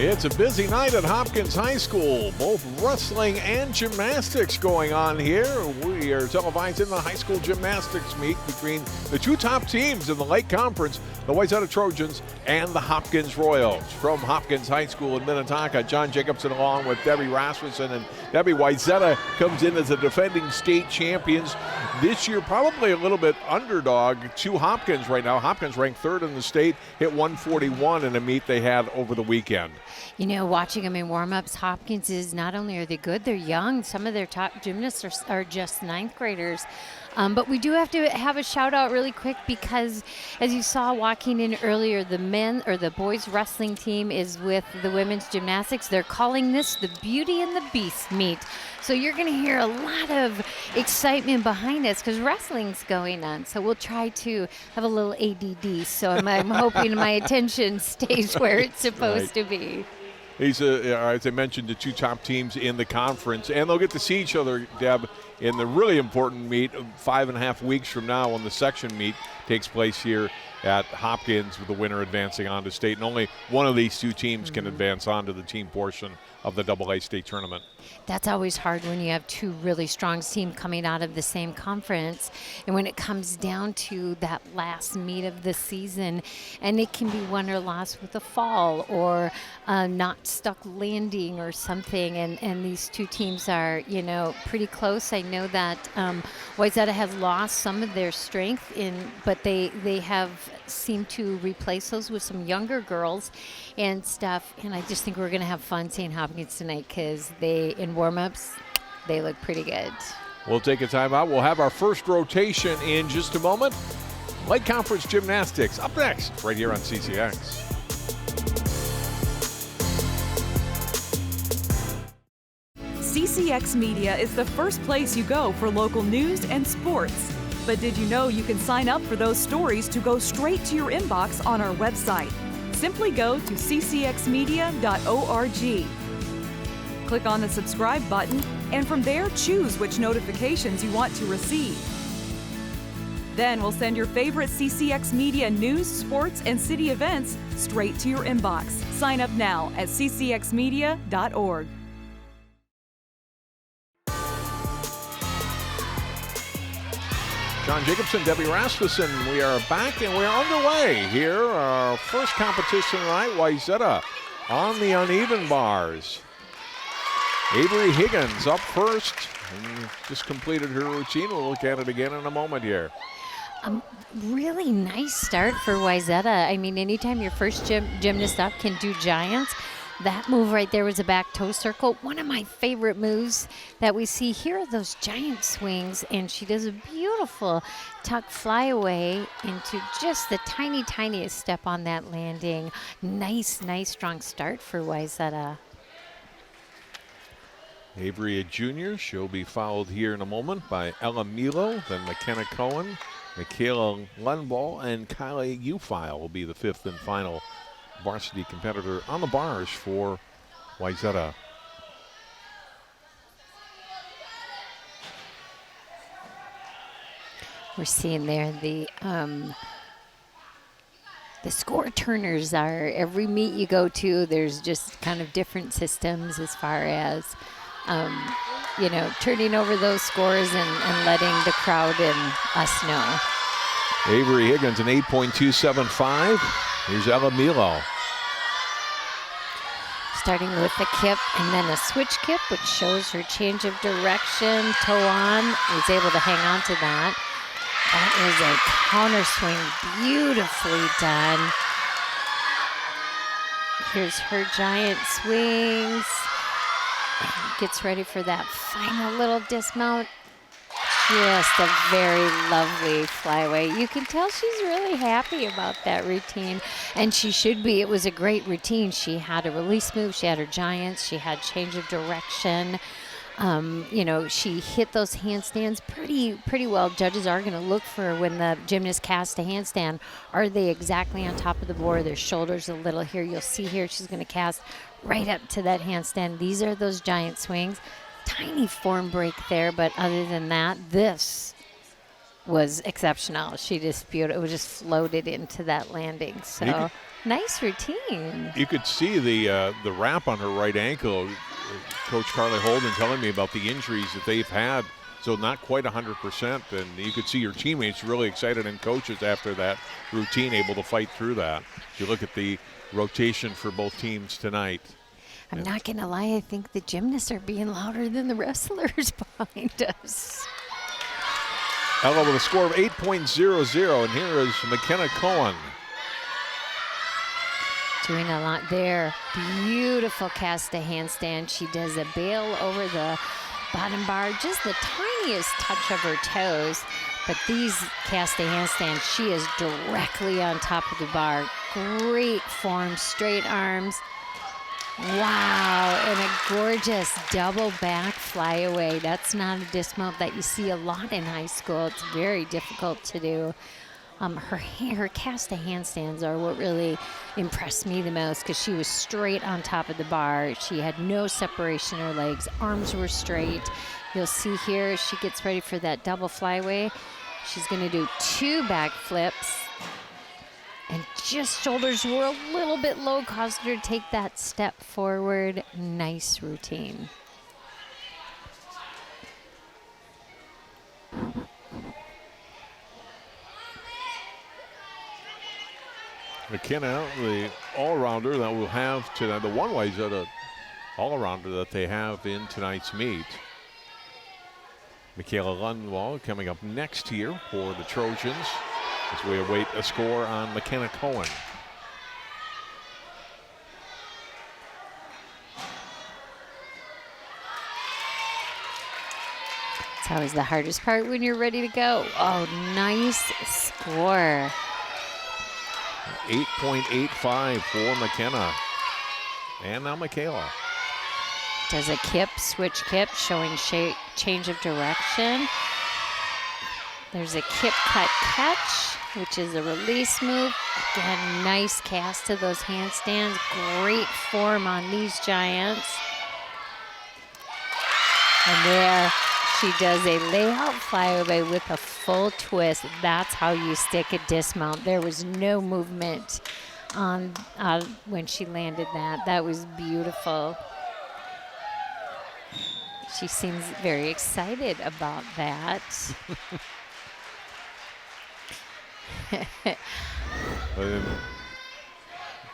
It's a busy night at Hopkins High School. Both wrestling and gymnastics going on here. We are televising the high school gymnastics meet between the two top teams in the Lake Conference, the Wayzata Trojans and the Hopkins Royals. From Hopkins High School in Minneapolis, John Jacobson along with Debbie Rasmussen. And Debbie, Wayzata comes in as the defending state champions. This year, probably a little bit underdog to Hopkins right now. Hopkins ranked third in the state, hit 141 in a meet they had over the weekend. You know, watching them in warm-ups, Hopkins is not only are they good, they're young. Some of their top gymnasts are just ninth graders. But we do have to have a shout out really quick because as you saw walking in earlier, the boys wrestling team is with the women's gymnastics. They're calling this the Beauty and the Beast meet. So you're going to hear a lot of excitement behind us because wrestling's going on. So we'll try to have a little ADD. So I'm hoping my attention stays where it's supposed to be. These as I mentioned, the two top teams in the conference, and they'll get to see each other, Deb, in the really important meet 5.5 weeks from now when the section meet takes place here at Hopkins, with the winner advancing on to state. And only one of these two teams can advance on to the team portion of the AA state tournament. That's always hard when you have two really strong teams coming out of the same conference. And when it comes down to that last meet of the season, and it can be won or lost with a fall or not stuck landing or something. And these two teams are, you know, pretty close. I know that Wayzata has lost some of their strength but they have seemed to replace those with some younger girls and stuff. And I just think we're going to have fun seeing Hopkins tonight because in warm-ups, they look pretty good. We'll take a timeout. We'll have our first rotation in just a moment. Lake Conference Gymnastics up next, right here on CCX. CCX Media is the first place you go for local news and sports. But did you know you can sign up for those stories to go straight to your inbox on our website? Simply go to ccxmedia.org. Click on the subscribe button, and from there, choose which notifications you want to receive. Then we'll send your favorite CCX Media news, sports, and city events straight to your inbox. Sign up now at ccxmedia.org. John Jacobson, Debbie Rasmussen, we are back and we are underway here. Our first competition tonight, Wayzata on the uneven bars. Avery Higgins up first and just completed her routine. We'll look at it again in a moment here. Really nice start for Wayzata. I mean, anytime your first gymnast up can do giants, that move right there was a back toe circle. One of my favorite moves that we see here are those giant swings, and she does a beautiful tuck flyaway into just the tiniest step on that landing. Nice, strong start for Wayzata. Avery, a junior. She'll be followed here in a moment by Ella Milo, then McKenna Cohen, Michaela Lundball, and Kylie Ufile will be the fifth and final varsity competitor on the bars for Wayzata. We're seeing there the score turners are every meet you go to. There's just kind of different systems as far as you know, turning over those scores and letting the crowd and us know. Avery Higgins an 8.275. Here's Ella Milo. Starting with the kip and then a switch kip, which shows her change of direction. Toe on, was able to hang on to that. That is a counter swing, beautifully done. Here's her giant swings. And gets ready for that final little dismount. Just a very lovely flyaway. You can tell she's really happy about that routine, and she should be. It was a great routine. She had a release move, she had her giants, she had change of direction. You know, she hit those handstands pretty well. Judges are going to look for when the gymnast casts a handstand. Are they exactly on top of the board? Their shoulders a little here. You'll see here she's going to cast right up to that handstand. These are those giant swings. Tiny form break there, but other than that, this was exceptional. She just it was just floated into that landing. So nice routine. You could see the wrap on her right ankle. Coach Carly Holden telling me about the injuries that they've had. So not quite 100%, and you could see your teammates really excited and coaches after that routine able to fight through that. If you look at the rotation for both teams tonight. I'm not going to lie, I think the gymnasts are being louder than the wrestlers behind us. Ella with a score of 8.00, and here is McKenna Cohen. Doing a lot there. Beautiful cast a handstand. She does a bail over the bottom bar, just the tiniest touch of her toes. But these cast a handstands, she is directly on top of the bar. Great form, straight arms. Wow, and a gorgeous double back flyaway. That's not a dismount that you see a lot in high school. It's very difficult to do. Her cast a handstands are what really impressed me the most because she was straight on top of the bar. She had no separation in her legs. Arms were straight. You'll see here as she gets ready for that double flyaway, she's going to do 2 back flips. And just shoulders were a little bit low, caused her to take that step forward. Nice routine. McKenna, the all-rounder that we'll have tonight, the one Wayzata all-rounder that they have in tonight's meet. Michaela Lundwall coming up next here for the Trojans as we await a score on McKenna Cohen. It's always the hardest part when you're ready to go. Oh, nice score. 8.85 for McKenna. And now Michaela. Does a kip, switch kip, showing change of direction. There's a kip cut catch, which is a release move. Again, nice cast to those handstands. Great form on these giants. And there she does a layout flyaway with a full twist. That's how you stick a dismount. There was no movement on when she landed that. That was beautiful. She seems very excited about that.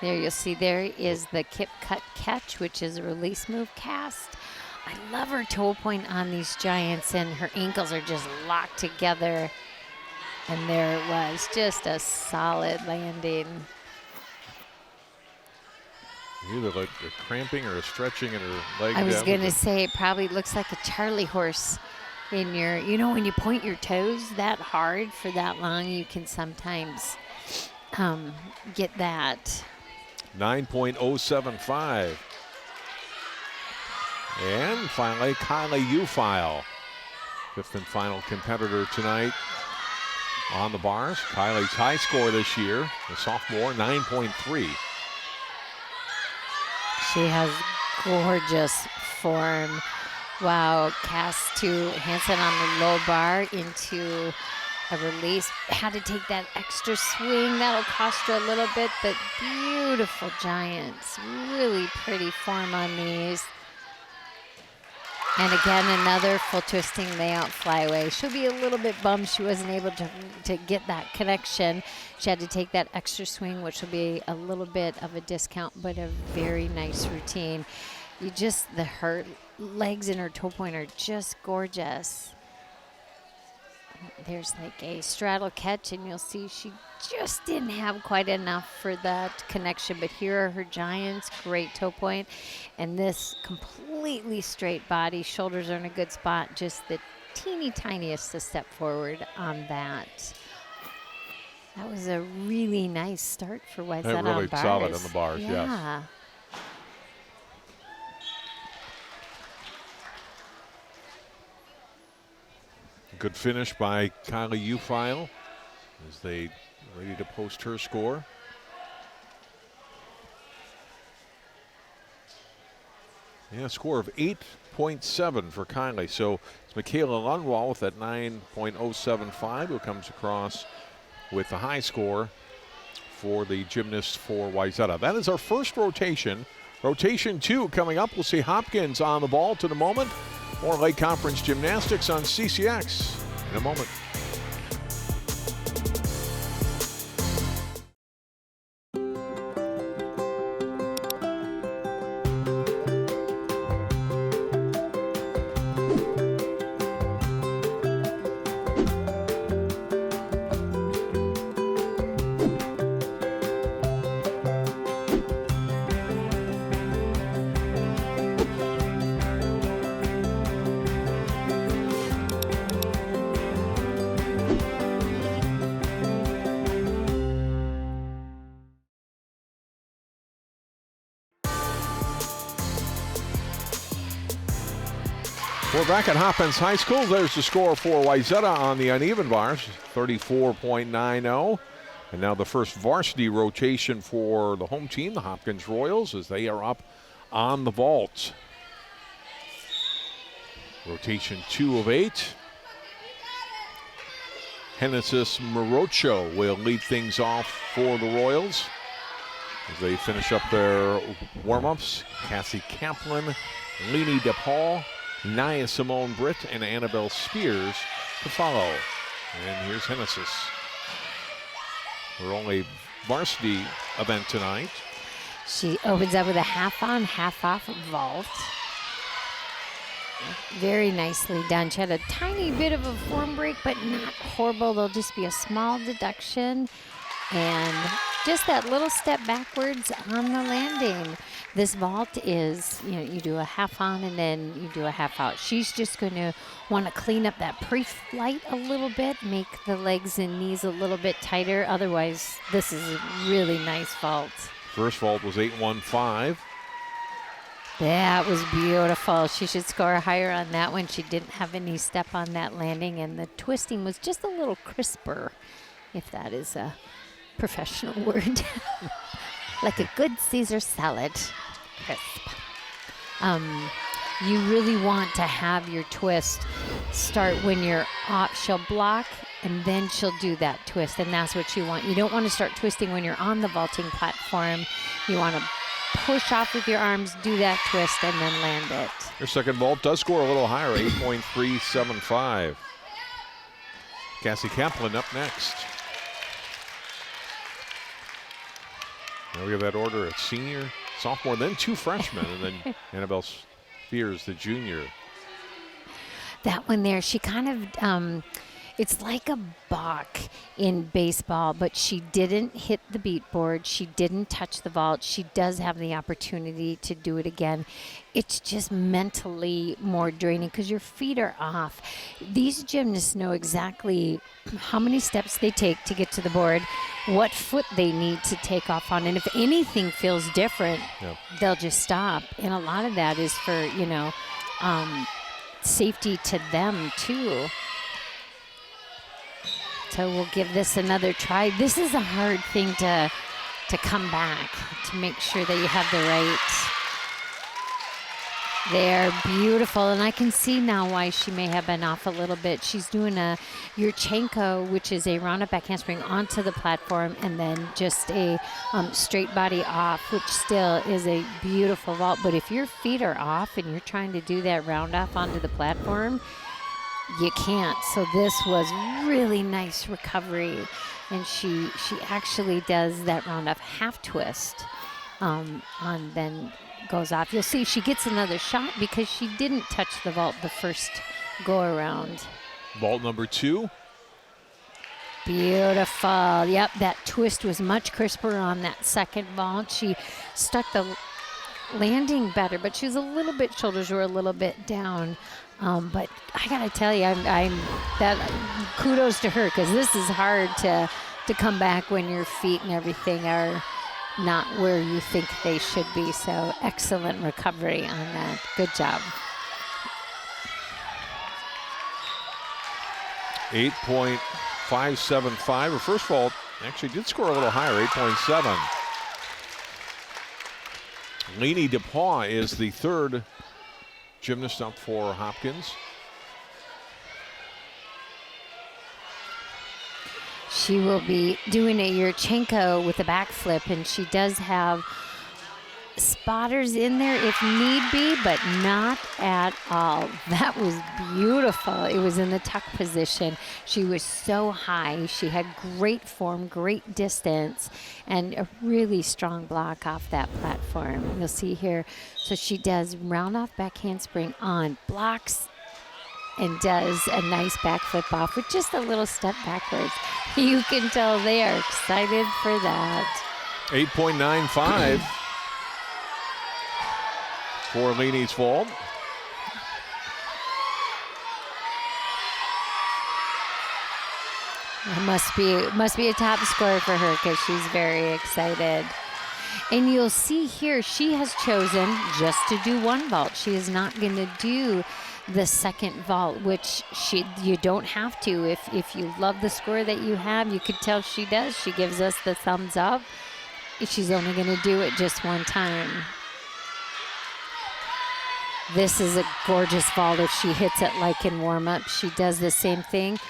There you'll see there is the kip cut catch, which is a release move cast. I love her toe point on these giants, and her ankles are just locked together. And there it was, just a solid landing. Either like a cramping or a stretching in her leg. I was going to say it probably looks like a Charlie horse in your, you know, when you point your toes that hard for that long, you can sometimes get that. 9.075. And finally, Kylie Ufile, 5th and final competitor tonight on the bars. Kylie's high score this year, the sophomore, 9.3. She has gorgeous form. Wow, cast to Hansen on the low bar into a release. Had to take that extra swing. That'll cost her a little bit, but beautiful giants. Really pretty form on these. And again, another full twisting layout flyaway. She'll be a little bit bummed she wasn't able to get that connection. She had to take that extra swing, which will be a little bit of a discount, but a very nice routine. Her legs and her toe point are just gorgeous. There's like a straddle catch, and you'll see she just didn't have quite enough for that connection, but here are her giants, great toe point, and this completely straight body, shoulders are in a good spot, just the teeny tiniest a step forward on that. That was a really nice start for Wayzata on bars. Really solid on the bars, yeah. Yes. Good finish by Kylie Ufile as they ready to post her score. Yeah, a score of 8.7 for Kylie. So it's Michaela Lundwall with that 9.075 who comes across with the high score for the gymnast for Wayzata. That is our first rotation. Rotation 2 coming up. We'll see Hopkins on the ball to the moment. More Lake Conference Gymnastics on CCX in a moment. We're back at Hopkins High School. There's the score for Wayzata on the uneven bars, 34.90. And now the first varsity rotation for the home team, the Hopkins Royals, as they are up on the vault. Rotation 2 of 8. Genesis Morocho will lead things off for the Royals as they finish up their warm-ups. Cassie Kaplan, Leanie DePaul, Nia Simone Britt, and Annabelle Spears to follow. And here's Genesis. Her only varsity event tonight. She opens up with a half-on, half-off vault. Very nicely done. She had a tiny bit of a form break, but not horrible. There'll just be a small deduction. And just that little step backwards on the landing. This vault is, you do a half on and then you do a half out. She's just going to want to clean up that pre-flight a little bit, make the legs and knees a little bit tighter. Otherwise, this is a really nice vault. First vault was 8.15. That was beautiful. She should score higher on that one. She didn't have any step on that landing, and the twisting was just a little crisper, if that is a professional word. Like a good Caesar salad. Crisp. You really want to have your twist start when you're off. She'll block, and then she'll do that twist, and that's what you want. You don't want to start twisting when you're on the vaulting platform. You want to push off with your arms, do that twist, and then land it. Her second vault does score a little higher, 8.375. Cassie Kaplan up next. Now we have that order at senior, sophomore, then 2 freshmen, and then Annabelle Spears, the junior. That one there, she kind of, it's like a balk in baseball, but she didn't hit the beat board. She didn't touch the vault. She does have the opportunity to do it again. It's just mentally more draining because your feet are off. These gymnasts know exactly how many steps they take to get to the board, what foot they need to take off on, and if anything feels different, they'll just stop. And a lot of that is for, safety to them too. So we'll give this another try. This is a hard thing to come back, to make sure that you have the right. They're beautiful, and I can see now why she may have been off a little bit. She's doing a Yurchenko, which is a round-up back handspring onto the platform, and then just a straight body off, which still is a beautiful vault. But if your feet are off and you're trying to do that round-off onto the platform, you can't. So this was really nice recovery, and she actually does that round-off half twist on then goes off. You'll see she gets another shot because she didn't touch the vault the first go around. Vault number 2. Beautiful. Yep, that twist was much crisper on that second vault. She stuck the landing better, but she was a little bit, shoulders were a little bit down. But I gotta tell you, kudos to her, because this is hard to come back when your feet and everything are not where you think they should be. So excellent recovery on that. Good job. 8.575. Her first vault actually did score a little higher, 8.7. Leanie DePaul is the third gymnast up for Hopkins. She will be doing a Yurchenko with a backflip, and she does have spotters in there if need be, but not at all. That was beautiful. It was in the tuck position. She was so high. She had great form, great distance, and a really strong block off that platform. You'll see here. So she does round off back handspring on, blocks, and does a nice backflip off with just a little step backwards. You can tell they are excited for that. 8.95 for Leanie's fault. It must be a top score for her because she's very excited. And you'll see here, she has chosen just to do one vault. She is not going to do the second vault, which you don't have to. If you love the score that you have, you could tell she does. She gives us the thumbs up. She's only going to do it just one time. This is a gorgeous vault if she hits it like in warm-up. She does the same thing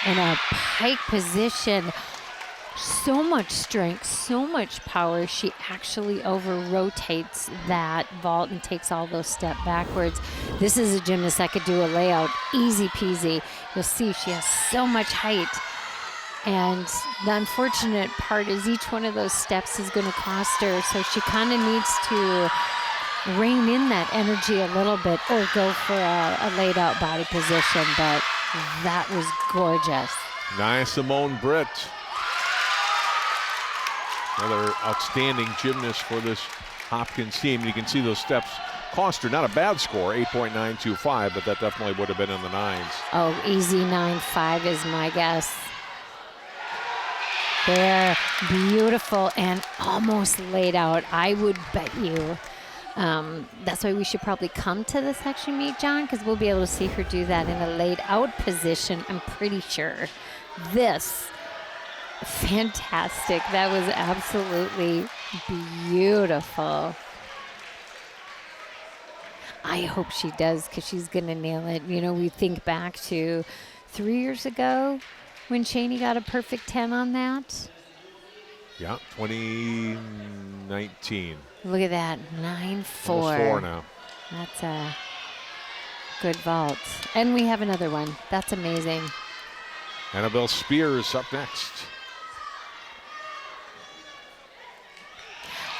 in a pike position. So much strength, so much power. She actually over-rotates that vault and takes all those steps backwards. This is a gymnast that could do a layout easy peasy. You'll see she has so much height. And the unfortunate part is each one of those steps is going to cost her. So she kind of needs to rein in that energy a little bit or go for a laid out body position. But that was gorgeous. Nice, Simone Britt. Another outstanding gymnast for this Hopkins team. You can see those steps cost her. Not a bad score, 8.925, but that definitely would have been in the nines. Oh, easy 9.5 is my guess. They're beautiful and almost laid out. I would bet you. That's why we should probably come to the section meet, John, because we'll be able to see her do that in a laid out position, I'm pretty sure. This, fantastic. That was absolutely beautiful. I hope she does because she's going to nail it. You know, we think back to 3 years ago when Shaney got a perfect 10 on that. Yeah, 2019. Look at that, 9.4. Almost 4 now. That's a good vault. And we have another one. That's amazing. Annabelle Spears up next.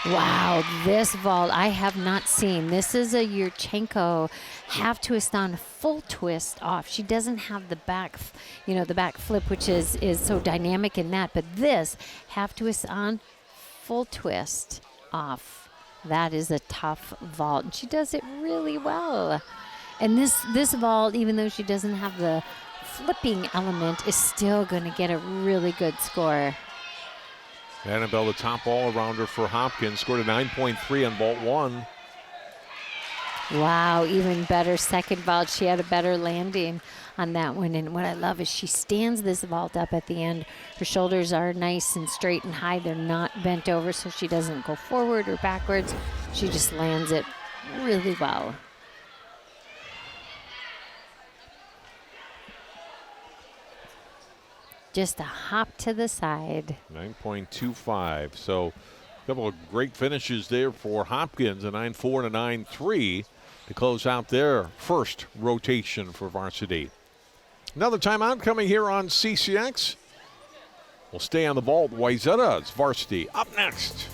Wow, this vault I have not seen. This is a Yurchenko half twist on, full twist off. She doesn't have the back, the back flip, which is so dynamic in that. But this half twist on, full twist off. That is a tough vault. And she does it really well. And this vault, even though she doesn't have the flipping element, is still going to get a really good score. Annabelle, the top all-arounder for Hopkins, scored a 9.3 on vault 1. Wow, even better second vault. She had a better landing on that one. And what I love is she stands this vault up at the end. Her shoulders are nice and straight and high. They're not bent over, so she doesn't go forward or backwards. She just lands it really well. Just a hop to the side. 9.25. So a couple of great finishes there for Hopkins, a 9.4 and a 9.3 to close out their first rotation for varsity. Another timeout coming here on CCX. We'll stay on the vault. Wayzata's varsity up next.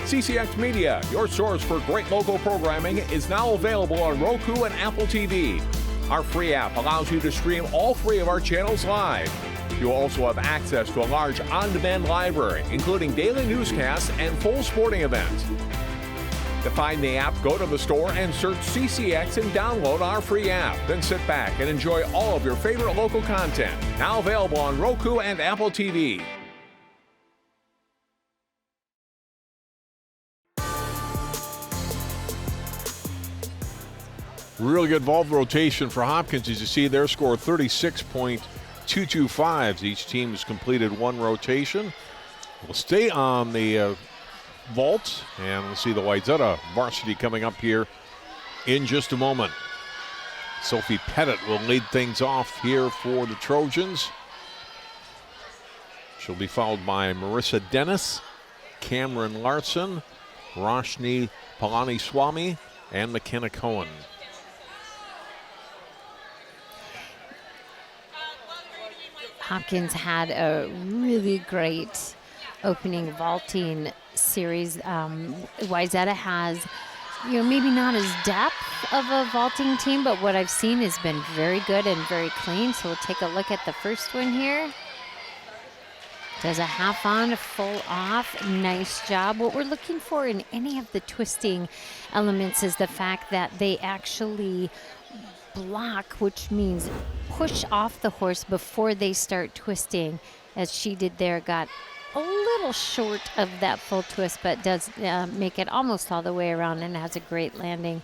CCX Media, your source for great local programming, is now available on Roku and Apple TV. Our free app allows you to stream all 3 of our channels live. You'll also have access to a large on-demand library, including daily newscasts and full sporting events. To find the app, go to the store and search CCX and download our free app. Then sit back and enjoy all of your favorite local content. Now available on Roku and Apple TV. Really good vault rotation for Hopkins. As you see, their score 36.225. Each team has completed one rotation. We'll stay on the vault, and we'll see the Wayzata varsity coming up here in just a moment. Sophie Pettit will lead things off here for the Trojans. She'll be followed by Marissa Dennis, Cameron Larson, Roshni Palani-Swamy, and McKenna Cohen. Hopkins had a really great opening vaulting series. Wayzata has, maybe not as depth of a vaulting team, but what I've seen has been very good and very clean. So we'll take a look at the first one here. Does a half on, a full off. Nice job. What we're looking for in any of the twisting elements is the fact that they actually block, which means push off the horse before they start twisting, as she did there. Got a little short of that full twist, but does make it almost all the way around and has a great landing.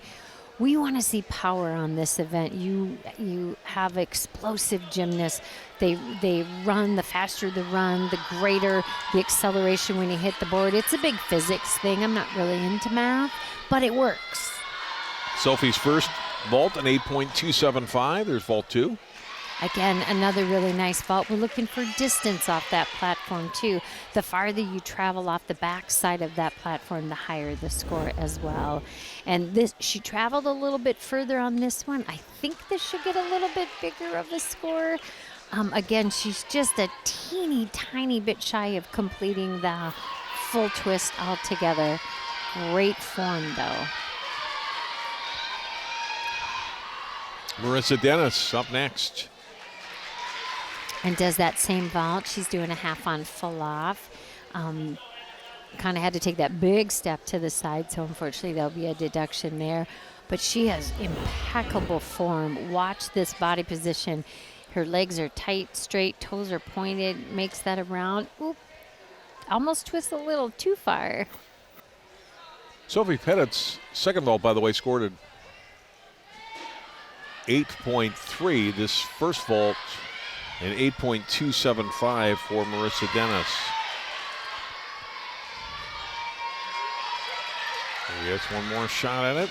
We want to see power on this event. You have explosive gymnasts. They run. The faster the run, the greater the acceleration when you hit the board. It's a big physics thing. I'm not really into math, but it works. Sophie's first vault, an 8.275. There's vault 2. Again, another really nice vault. We're looking for distance off that platform, too. The farther you travel off the back side of that platform, the higher the score as well. And she traveled a little bit further on this one. I think this should get a little bit bigger of a score. Again, she's just a teeny tiny bit shy of completing the full twist altogether. Great form, though. Marissa Dennis up next. And does that same vault. She's doing a half on, full off. Kind of had to take that big step to the side, so unfortunately there'll be a deduction there. But she has impeccable form. Watch this body position. Her legs are tight, straight, toes are pointed, makes that around. Oop, almost twists a little too far. Sophie Pettit's second vault, by the way, scored at 8.3. This first vault, an 8.275 for Marissa Dennis. He gets one more shot at it.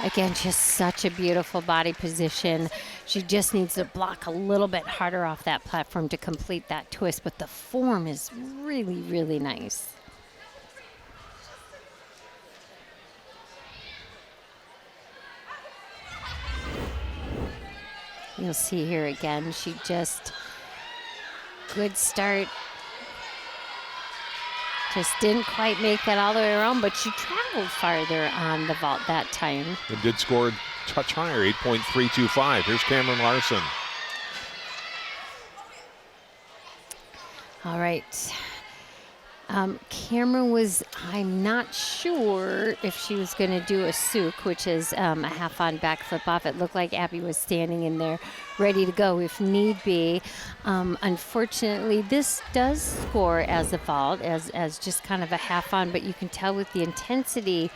Again, just such a beautiful body position. She just needs to block a little bit harder off that platform to complete that twist, but the form is really, really nice. You'll see here again, she just, good start. Just didn't quite make that all the way around, but she traveled farther on the vault that time. It did score a touch higher, 8.325. Here's Cameron Larson. All right. Cameron was, I'm not sure if she was going to do a souk, which is a half on back flip off. It looked like Abby was standing in there ready to go if need be. Unfortunately, this does score as a vault, as just kind of a half on, but you can tell with the intensity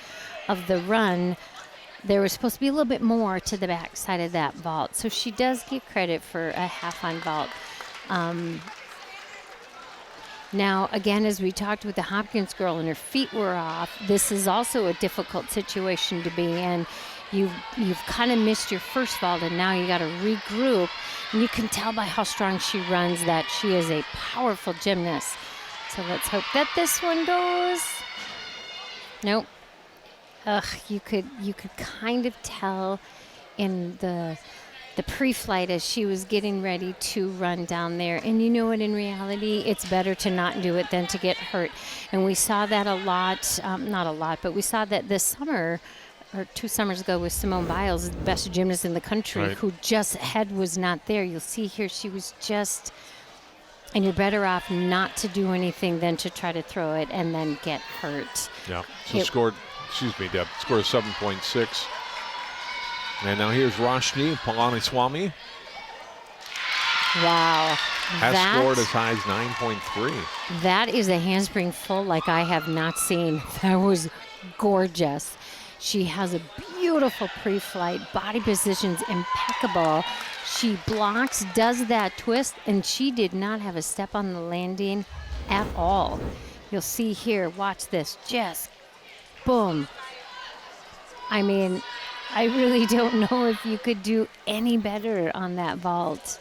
of the run, there was supposed to be a little bit more to the back side of that vault. So she does get credit for a half on vault. Now, again, as we talked with the Hopkins girl and her feet were off, this is also a difficult situation to be in. You've kind of missed your first vault, and now you got to regroup. And you can tell by how strong she runs that she is a powerful gymnast. So let's hope that this one goes. Nope. Ugh, you could kind of tell in the pre-flight as she was getting ready to run down there. And you know what, in reality, it's better to not do it than to get hurt. And we saw that a lot, not a lot, but we saw that this summer, or 2 summers ago with Simone Biles, the best gymnast in the country, right, who just head was not there. You'll see here she was just, and you're better off not to do anything than to try to throw it and then get hurt. Yeah, so scored, Deb, scored 7.6. And now here's Roshni Palani-Swamy. Wow. Has scored as high as 9.3. That is a handspring full like I have not seen. That was gorgeous. She has a beautiful pre-flight, body position's impeccable. She blocks, does that twist, and she did not have a step on the landing at all. You'll see here, watch this, just boom. I mean, I really don't know if you could do any better on that vault.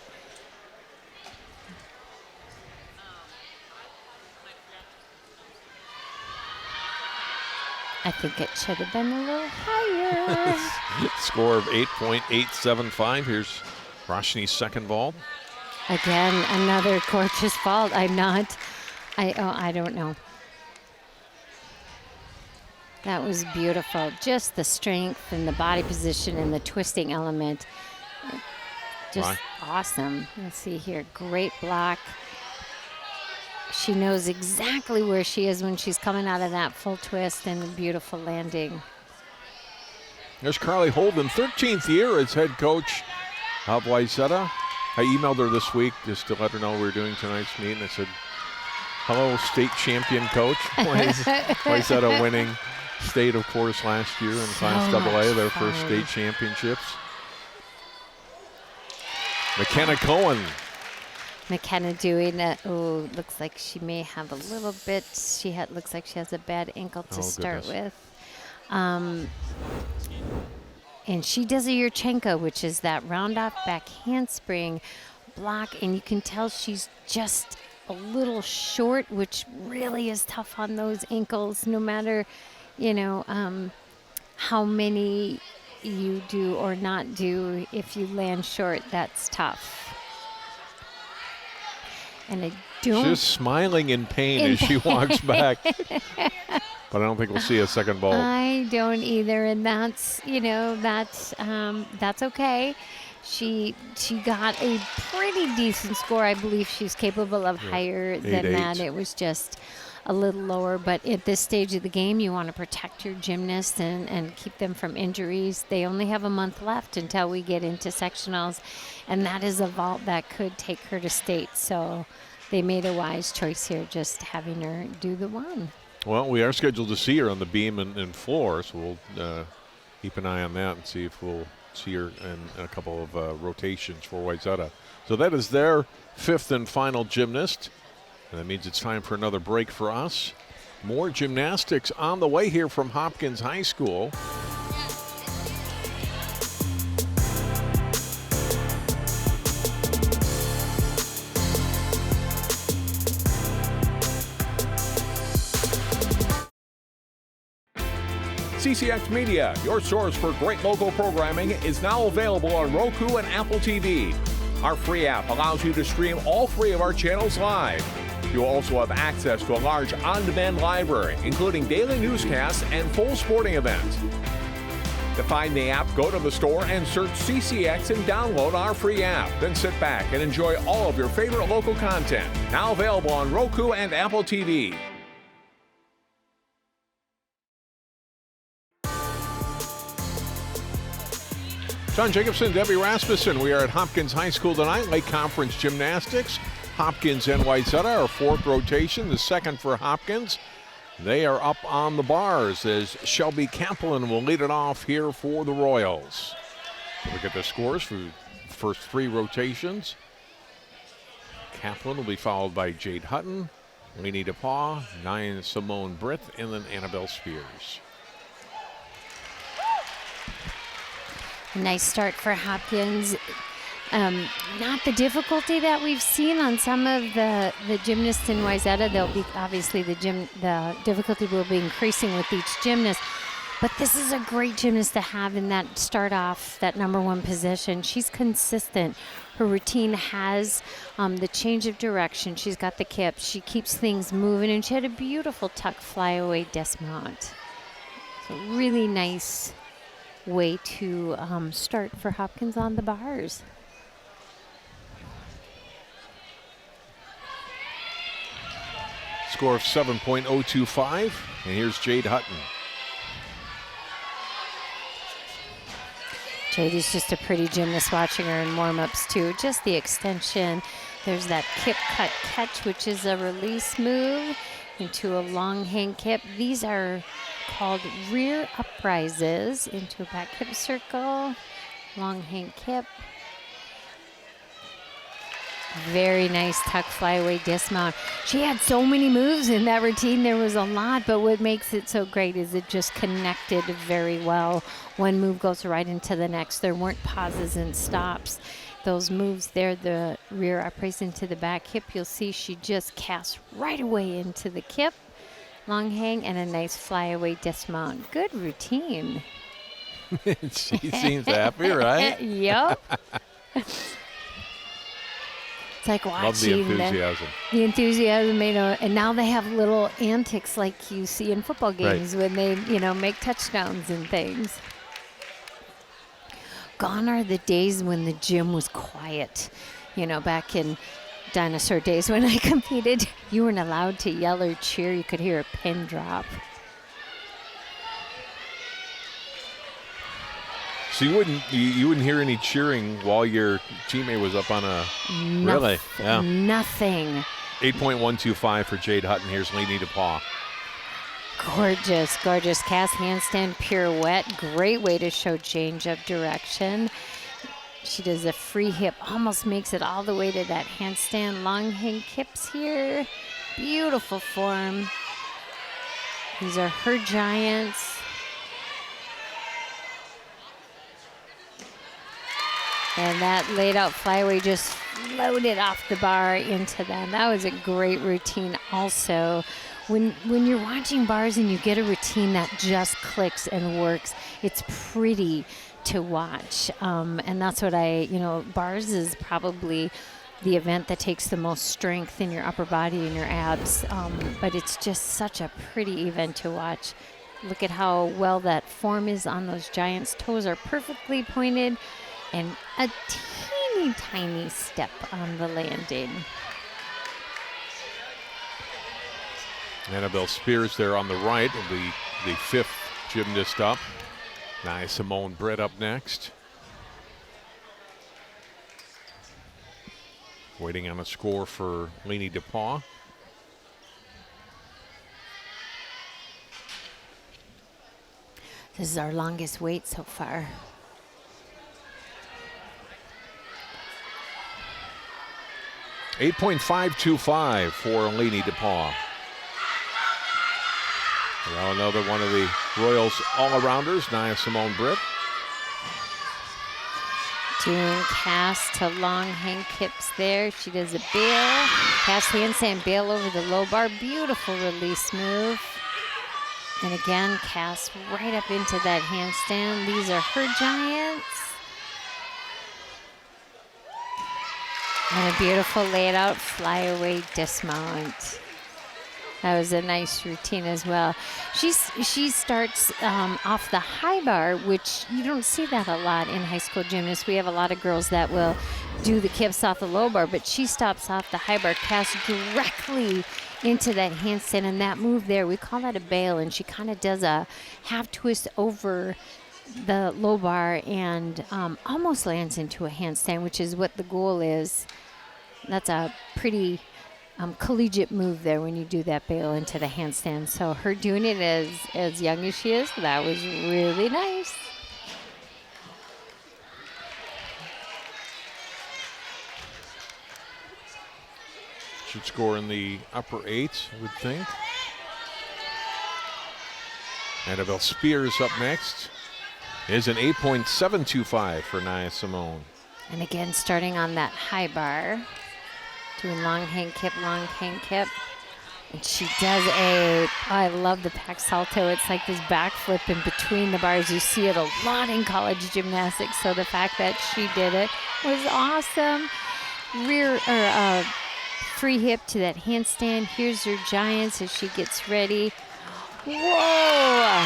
I think it should have been a little higher. Score of 8.875. Here's Roshni's second vault. Again, another gorgeous vault. I don't know. That was beautiful. Just the strength and the body position and the twisting element. Just awesome. Let's see here. Great block. She knows exactly where she is when she's coming out of that full twist and a beautiful landing. There's Carly Holden, 13th year as head coach of Wayzata. I emailed her this week just to let her know we were doing tonight's meeting. I said, hello, state champion coach. Wayzata winning state, of course, last year in Class AA, their first state championships. McKenna Cohen. McKenna doing it. Oh, looks like she may have a little bit. Looks like she has a bad ankle to start with. And she does a Yurchenko, which is that round off back handspring block. And you can tell she's just a little short, which really is tough on those ankles, no matter, how many you do or not do. If you land short, that's tough. And I don't. She's smiling in pain as she walks back. But I don't think we'll see a second vault. I don't either, and that's okay. She got a pretty decent score. I believe she's capable of higher than that. It was just a little lower, but at this stage of the game, you want to protect your gymnasts and keep them from injuries. They only have a month left until we get into sectionals, and that is a vault that could take her to state. So they made a wise choice here, just having her do the one. Well, we are scheduled to see her on the beam and floor, so we'll keep an eye on that and see if we'll see her in a couple of rotations for Wayzata. So that is their fifth and final gymnast. And that means it's time for another break for us. More gymnastics on the way here from Hopkins High School. CCX Media, your source for great local programming, is now available on Roku and Apple TV. Our free app allows you to stream all three of our channels live. You'll also have access to a large on-demand library, including daily newscasts and full sporting events. To find the app, go to the store and search CCX and download our free app. Then sit back and enjoy all of your favorite local content. Now available on Roku and Apple TV. John Jacobson, Debbie Rasmussen. We are at Hopkins High School tonight, Lake Conference Gymnastics. Hopkins and Wayzata, our fourth rotation, the second for Hopkins. They are up on the bars as Shelby Kaplan will lead it off here for the Royals. Look at the scores for the first three rotations. Kaplan will be followed by Jade Hutton, Lainey DePaul, Nyan Simone Britt, and then Annabelle Spears. Nice start for Hopkins. Not the difficulty that we've seen on some of the gymnasts in Wayzata. They'll be obviously the difficulty will be increasing with each gymnast. But this is a great gymnast to have in that start off, that number one position. She's consistent. Her routine has the change of direction. She's got the kip. She keeps things moving, and she had a beautiful tuck flyaway dismount. So really nice way to start for Hopkins on the bars. Score of 7.025, and here's Jade Hutton. Jade is just a pretty gymnast, watching her in warm-ups too. Just the extension. There's that kip cut catch, which is a release move into a long hang kip. These are called rear uprises into a back hip circle, long hang kip. Very nice tuck flyaway dismount. She had so many moves in that routine. There was a lot, but what makes it so great is it just connected very well. One move goes right into the next. There weren't pauses and stops. Those moves there, the rear uprise into the back hip, you'll see she just casts right away into the kip, long hang, and a nice flyaway dismount. Good routine. She seems happy, right? Yep. It's like watching Love the enthusiasm. The enthusiasm, and now they have little antics like you see in football games when they, make touchdowns and things. Gone are the days when the gym was quiet. Back in dinosaur days when I competed, you weren't allowed to yell or cheer. You could hear a pin drop. So you wouldn't hear any cheering while your teammate was up on a really? Yeah. Nothing. 8.125 for Jade Hutton. Here's Lainey DePaul. Gorgeous, gorgeous cast handstand pirouette. Great way to show change of direction. She does a free hip, almost makes it all the way to that handstand. Long hang kips here. Beautiful form. These are her giants. And that laid out flyaway just floated off the bar into them. That was a great routine also. When you're watching bars and you get a routine that just clicks and works, it's pretty to watch. And that's what bars is probably the event that takes the most strength in your upper body and your abs. But it's just such a pretty event to watch. Look at how well that form is on those giants. Toes are perfectly pointed. And a teeny tiny step on the landing. Annabelle Spears there on the right, the fifth gymnast up. Nice. Simone Britt up next. Waiting on a score for Lainey DePaul. This is our longest wait so far. .525 for Lainey DePaul. Now another one of the Royals all-arounders, Nia Simone Britt. Doing cast to long hang kips there. She does a bail. Cast handstand bail over the low bar. Beautiful release move. And again, cast right up into that handstand. These are her giants. And a beautiful laid out flyaway dismount. That was a nice routine as well. She starts off the high bar, which you don't see that a lot in high school gymnasts. We have a lot of girls that will do the kips off the low bar, but she stops off the high bar, casts directly into that handstand, and that move there, we call that a bail, and she kind of does a half twist over the low bar and almost lands into a handstand, which is what the goal is. That's a pretty collegiate move there when you do that bail into the handstand. So her doing it as young as she is, that was really nice. Should score in the upper eights, I would think. Annabelle Spears up next. Is an 8.725 for Nia Simone. And again, starting on that high bar, doing long hang kip. And she does I love the pack salto. It's like this backflip in between the bars. You see it a lot in college gymnastics. So the fact that she did it was awesome. Free hip to that handstand. Here's her giants as she gets ready. Whoa!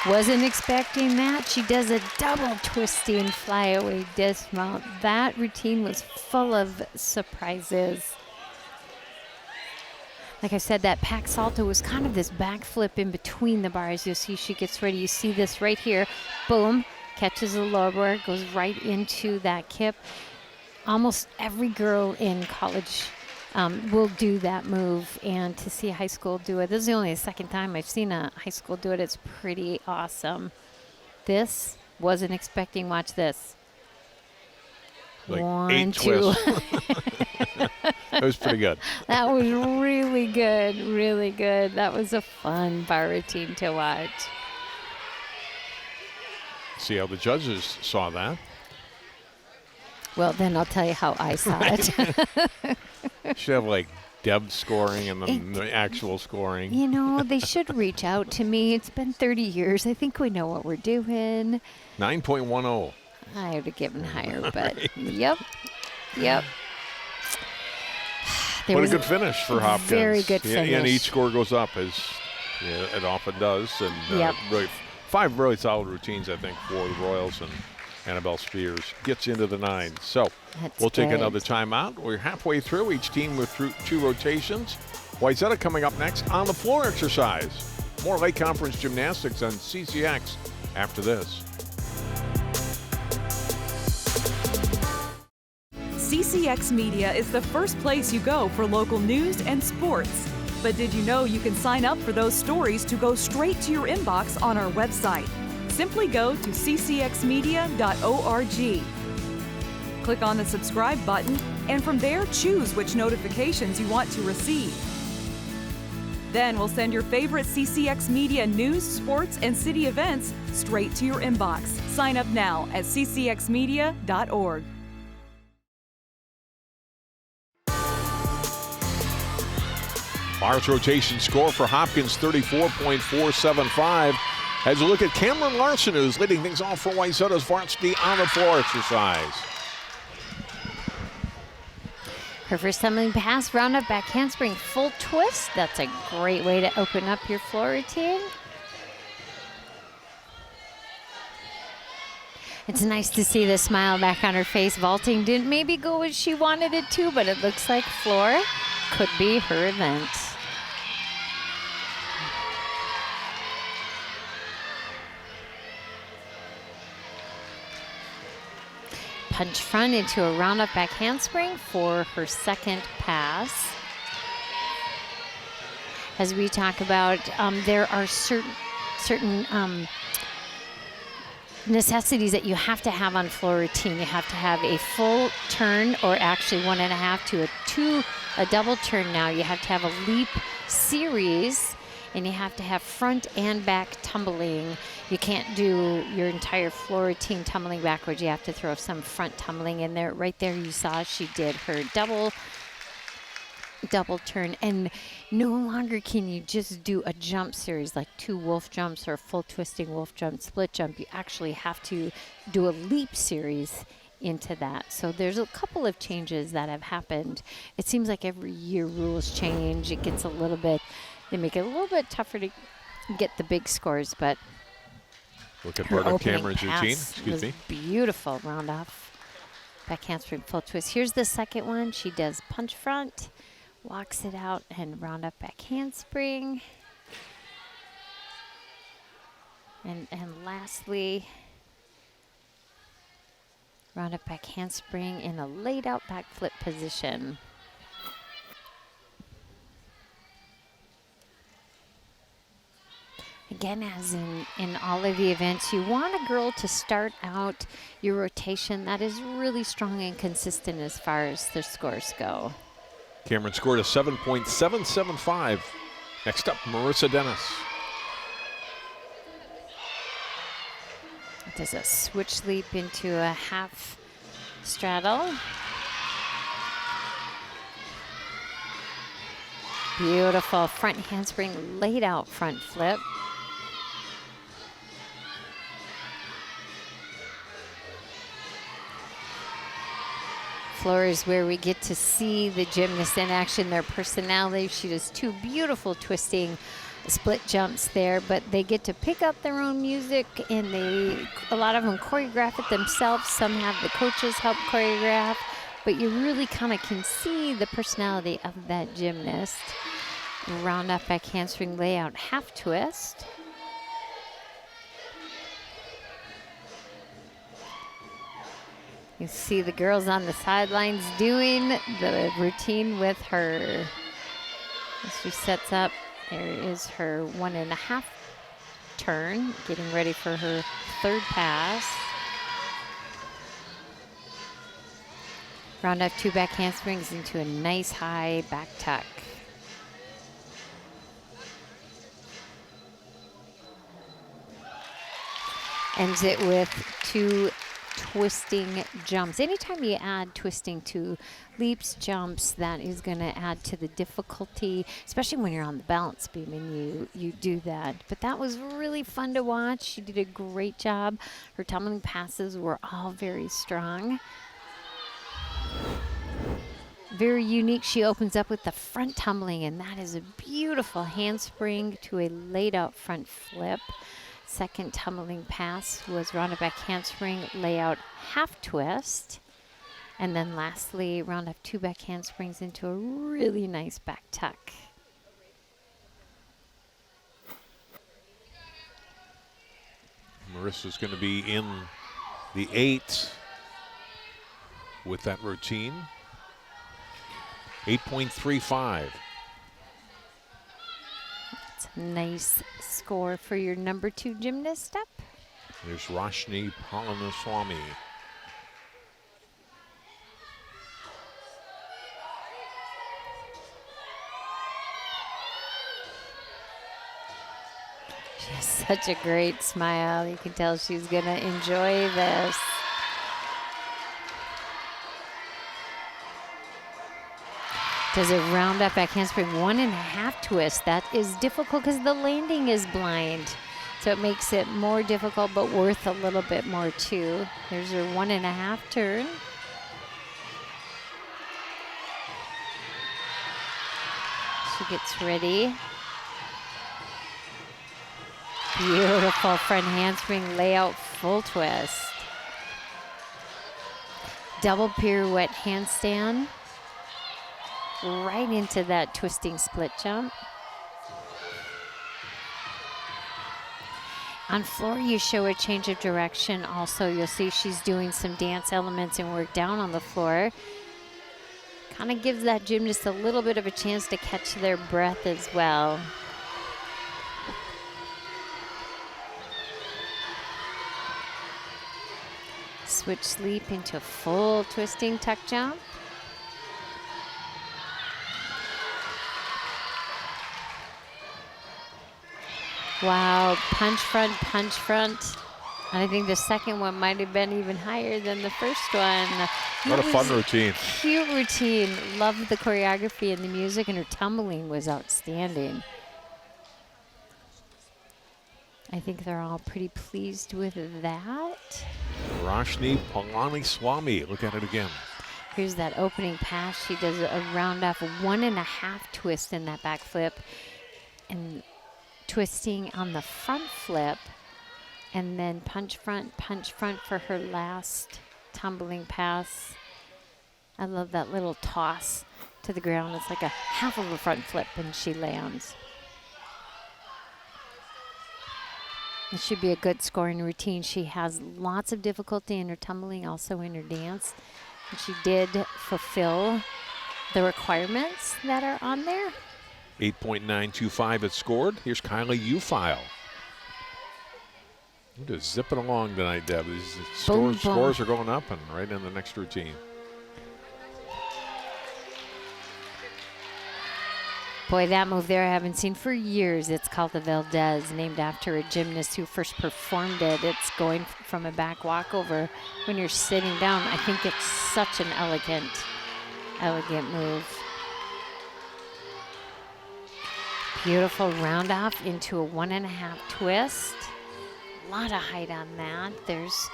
Wasn't expecting that. She does a double twisting flyaway dismount. That routine was full of surprises. Like I said, that pack salto was kind of this backflip in between the bars. You'll see she gets ready. You see this right here. Boom. Catches the lower, goes right into that kip. Almost every girl in college will do that move. And to see a high school do it, this is only the second time I've seen a high school do it. It's pretty awesome. This wasn't expecting. Watch this. Like 1, 8 2. twists. That was pretty good. That was really good, really good. That was a fun bar routine to watch. See how the judges saw that. Well, then I'll tell you how I saw it. Should have like Deb scoring and then the actual scoring. You know, they should reach out to me. It's been 30 years. I think we know what we're doing. 9.10. I would have given higher, but yep. There What a was good finish for Hopkins. Very good finish. And each score goes up, as it often does. And Yep. really, 5 really solid routines, I think, for the Royals, and Annabelle Spears gets into the 9. So That's we'll take good. another timeout. We're halfway through, each team with 2 rotations. Wayzata coming up next on the floor exercise. More Lake Conference Gymnastics on CCX after this. CCX Media is the first place you go for local news and sports. But did you know you can sign up for those stories to go straight to your inbox on our website? Simply go to ccxmedia.org. Click on the subscribe button, and from there choose which notifications you want to receive. Then we'll send your favorite CCX Media news, sports, and city events straight to your inbox. Sign up now at ccxmedia.org. Bars rotation score for Hopkins, 34.475. As you look at Cameron Larson, who's leading things off for Wayzata's varsity on the floor exercise. Her first tumbling pass, round up, back handspring, full twist. That's a great way to open up your floor routine. It's nice to see the smile back on her face. Vaulting didn't maybe go as she wanted it to, but it looks like floor could be her event. Punch front into a round up back handspring for her second pass. As we talk about, there are certain necessities that you have to have on floor routine. You have to have a full turn, or actually 1.5 to a double turn now. You have to have a leap series, and you have to have front and back tumbling. You can't do your entire floor routine tumbling backwards. You have to throw some front tumbling in there. Right there you saw she did her double turn, and no longer can you just do a jump series like 2 wolf jumps or a full twisting wolf jump, split jump. You actually have to do a leap series into that. So there's a couple of changes that have happened. It seems like every year rules change. It gets a little bit, they make it a little bit tougher to get the big scores, but Look at her Brother opening Cameron's routine. pass Excuse was me. beautiful. Round off, back handspring, full twist. Here's the second one. She does punch front, walks it out, and round up back handspring. And lastly, round up back handspring in a laid out back flip position. Again, as in all of the events, you want a girl to start out your rotation that is really strong and consistent as far as the scores go. Cameron scored a 7.775. Next up, Marissa Dennis. Does a switch leap into a half straddle. Beautiful front handspring, laid out front flip. Floor is where we get to see the gymnast in action, their personality. She does 2 beautiful twisting split jumps there, but they get to pick up their own music, and a lot of them choreograph it themselves. Some have the coaches help choreograph, but you really kind of can see the personality of that gymnast. Round up back handspring layout, half twist. You see the girls on the sidelines doing the routine with her. As she sets up, there is her 1.5 turn, getting ready for her third pass. Round off 2 back handsprings into a nice high back tuck. Ends it with 2 twisting jumps. Anytime you add twisting to leaps, jumps, that is going to add to the difficulty, especially when you're on the balance beam and you do that. But that was really fun to watch. She did a great job. Her tumbling passes were all very strong. Very unique. She opens up with the front tumbling, and that is a beautiful handspring to a laid out front flip. Second tumbling pass was round up back handspring, layout half twist. And then lastly, round up 2 back handsprings into a really nice back tuck. Marissa's going to be in the 8 with that routine. 8.35. It's a nice score for your number 2 gymnast step. There's Roshni Palaniswamy. She has such a great smile. You can tell she's going to enjoy this. Does a round up back handspring 1.5 twist. That is difficult because the landing is blind. So it makes it more difficult, but worth a little bit more too. There's her 1.5 turn. She gets ready. Beautiful front handspring layout full twist. Double pirouette handstand. Right into that twisting split jump. On floor, you show a change of direction. Also, you'll see she's doing some dance elements and work down on the floor. Kind of gives that gymnast a little bit of a chance to catch their breath as well. Switch leap into full twisting tuck jump. Wow, punch front, punch front. I think the second one might have been even higher than the first one. What a fun routine. Cute routine. Loved the choreography and the music, and her tumbling was outstanding. I think they're all pretty pleased with that. Roshni Palaniswamy, look at it again. Here's that opening pass. She does a round off 1.5 twist in that back flip. And twisting on the front flip, and then punch front for her last tumbling pass. I love that little toss to the ground. It's like a half of a front flip, and she lands. It should be a good scoring routine. She has lots of difficulty in her tumbling, also in her dance. And she did fulfill the requirements that are on there. 8.925 it scored. Here's Kylie Ufile. We're just zipping along tonight, Deb. These scores are going up and right in the next routine. Boy, that move there I haven't seen for years. It's called the Valdez, named after a gymnast who first performed it. It's going from a back walkover when you're sitting down. I think it's such an elegant move. Beautiful round off into a 1.5 twist. A lot of height on that. There's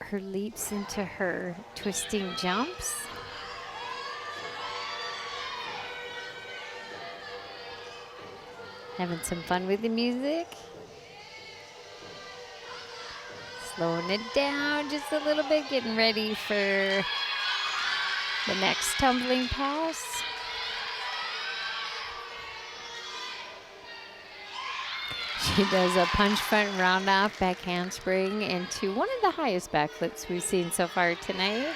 her leaps into her twisting jumps. Having some fun with the music. Slowing it down just a little bit, getting ready for the next tumbling pass. She does a punch front round off back handspring into one of the highest backflips we've seen so far tonight.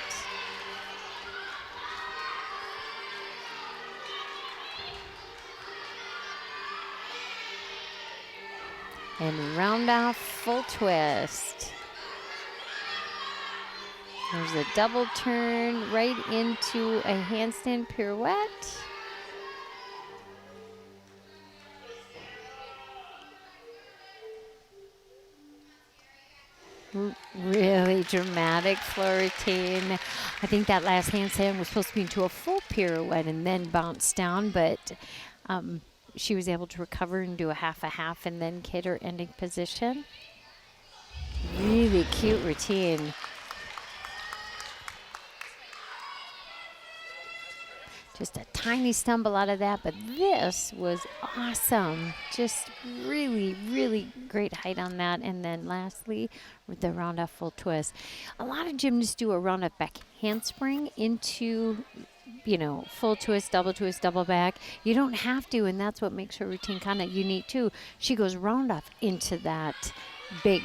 And round off full twist. There's a double turn right into a handstand pirouette. Really dramatic floor routine. I think that last handstand was supposed to be into a full pirouette and then bounce down, but she was able to recover and do a half and then hit her ending position. Really cute routine. Just a tiny stumble out of that, but this was awesome. Just really, really great height on that. And then lastly, with the round off full twist. A lot of gymnasts do a round off back handspring into, you know, full twist, double back. You don't have to, and that's what makes her routine kind of unique too. She goes round off into that big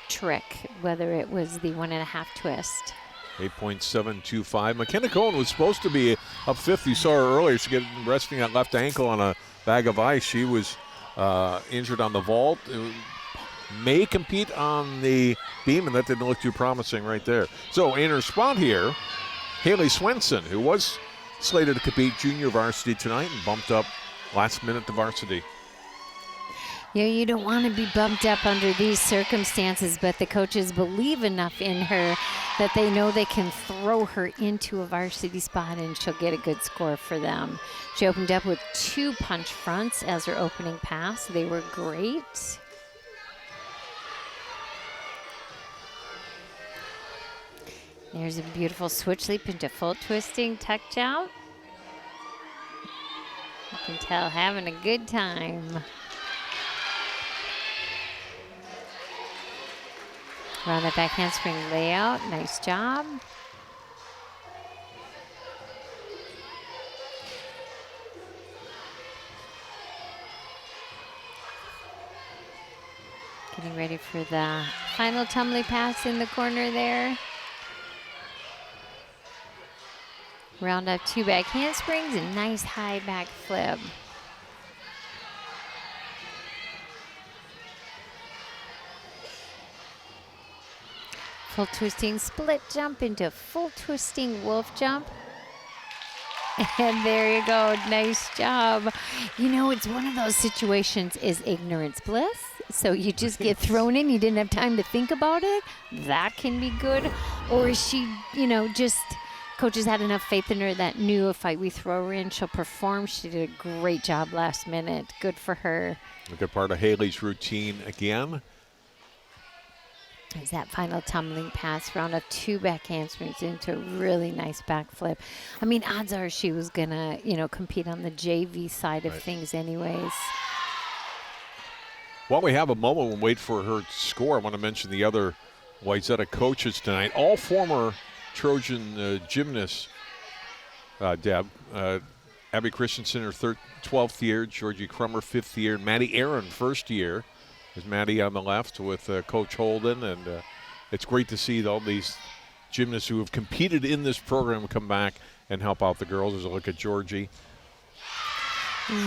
trick, whether it was the 1.5 twist. 8.725. McKenna Cohen was supposed to be up fifth. You saw her earlier. She getting resting that left ankle on a bag of ice. She was injured on the vault. May compete on the beam, and that didn't look too promising right there. So in her spot here, Haley Swenson, who was slated to compete junior varsity tonight and bumped up last minute to varsity. Yeah, you don't want to be bumped up under these circumstances, but the coaches believe enough in her that they know they can throw her into a varsity spot and she'll get a good score for them. She opened up with 2 punch fronts as her opening pass. They were great. There's a beautiful switch leap into full twisting tuck jump. You can tell having a good time. Around that back handspring layout, nice job. Getting ready for the final tumbly pass in the corner there. Round up 2 back handsprings and nice high back flip. Full twisting split jump into full twisting wolf jump. And there you go, nice job. You know, it's one of those situations, is ignorance bliss? So you just get thrown in, you didn't have time to think about it. That can be good. Or is she, you know, just coaches had enough faith in her that knew if we throw her in, she'll perform. She did a great job last minute. Good for her. A good part of Haley's routine again. Is that final tumbling pass, round of 2 back handsprings into a really nice back flip. I mean, odds are she was going to, you know, compete on the JV side of things anyways. While we have a moment and wait for her score, I want to mention the other Wayzata coaches tonight. All former Trojan gymnasts, Deb. Abby Christensen, her 12th year. Georgie Crummer, 5th year. Maddie Aaron, 1st year. There's Maddie on the left with Coach Holden, and it's great to see all these gymnasts who have competed in this program come back and help out the girls. There's a look at Georgie.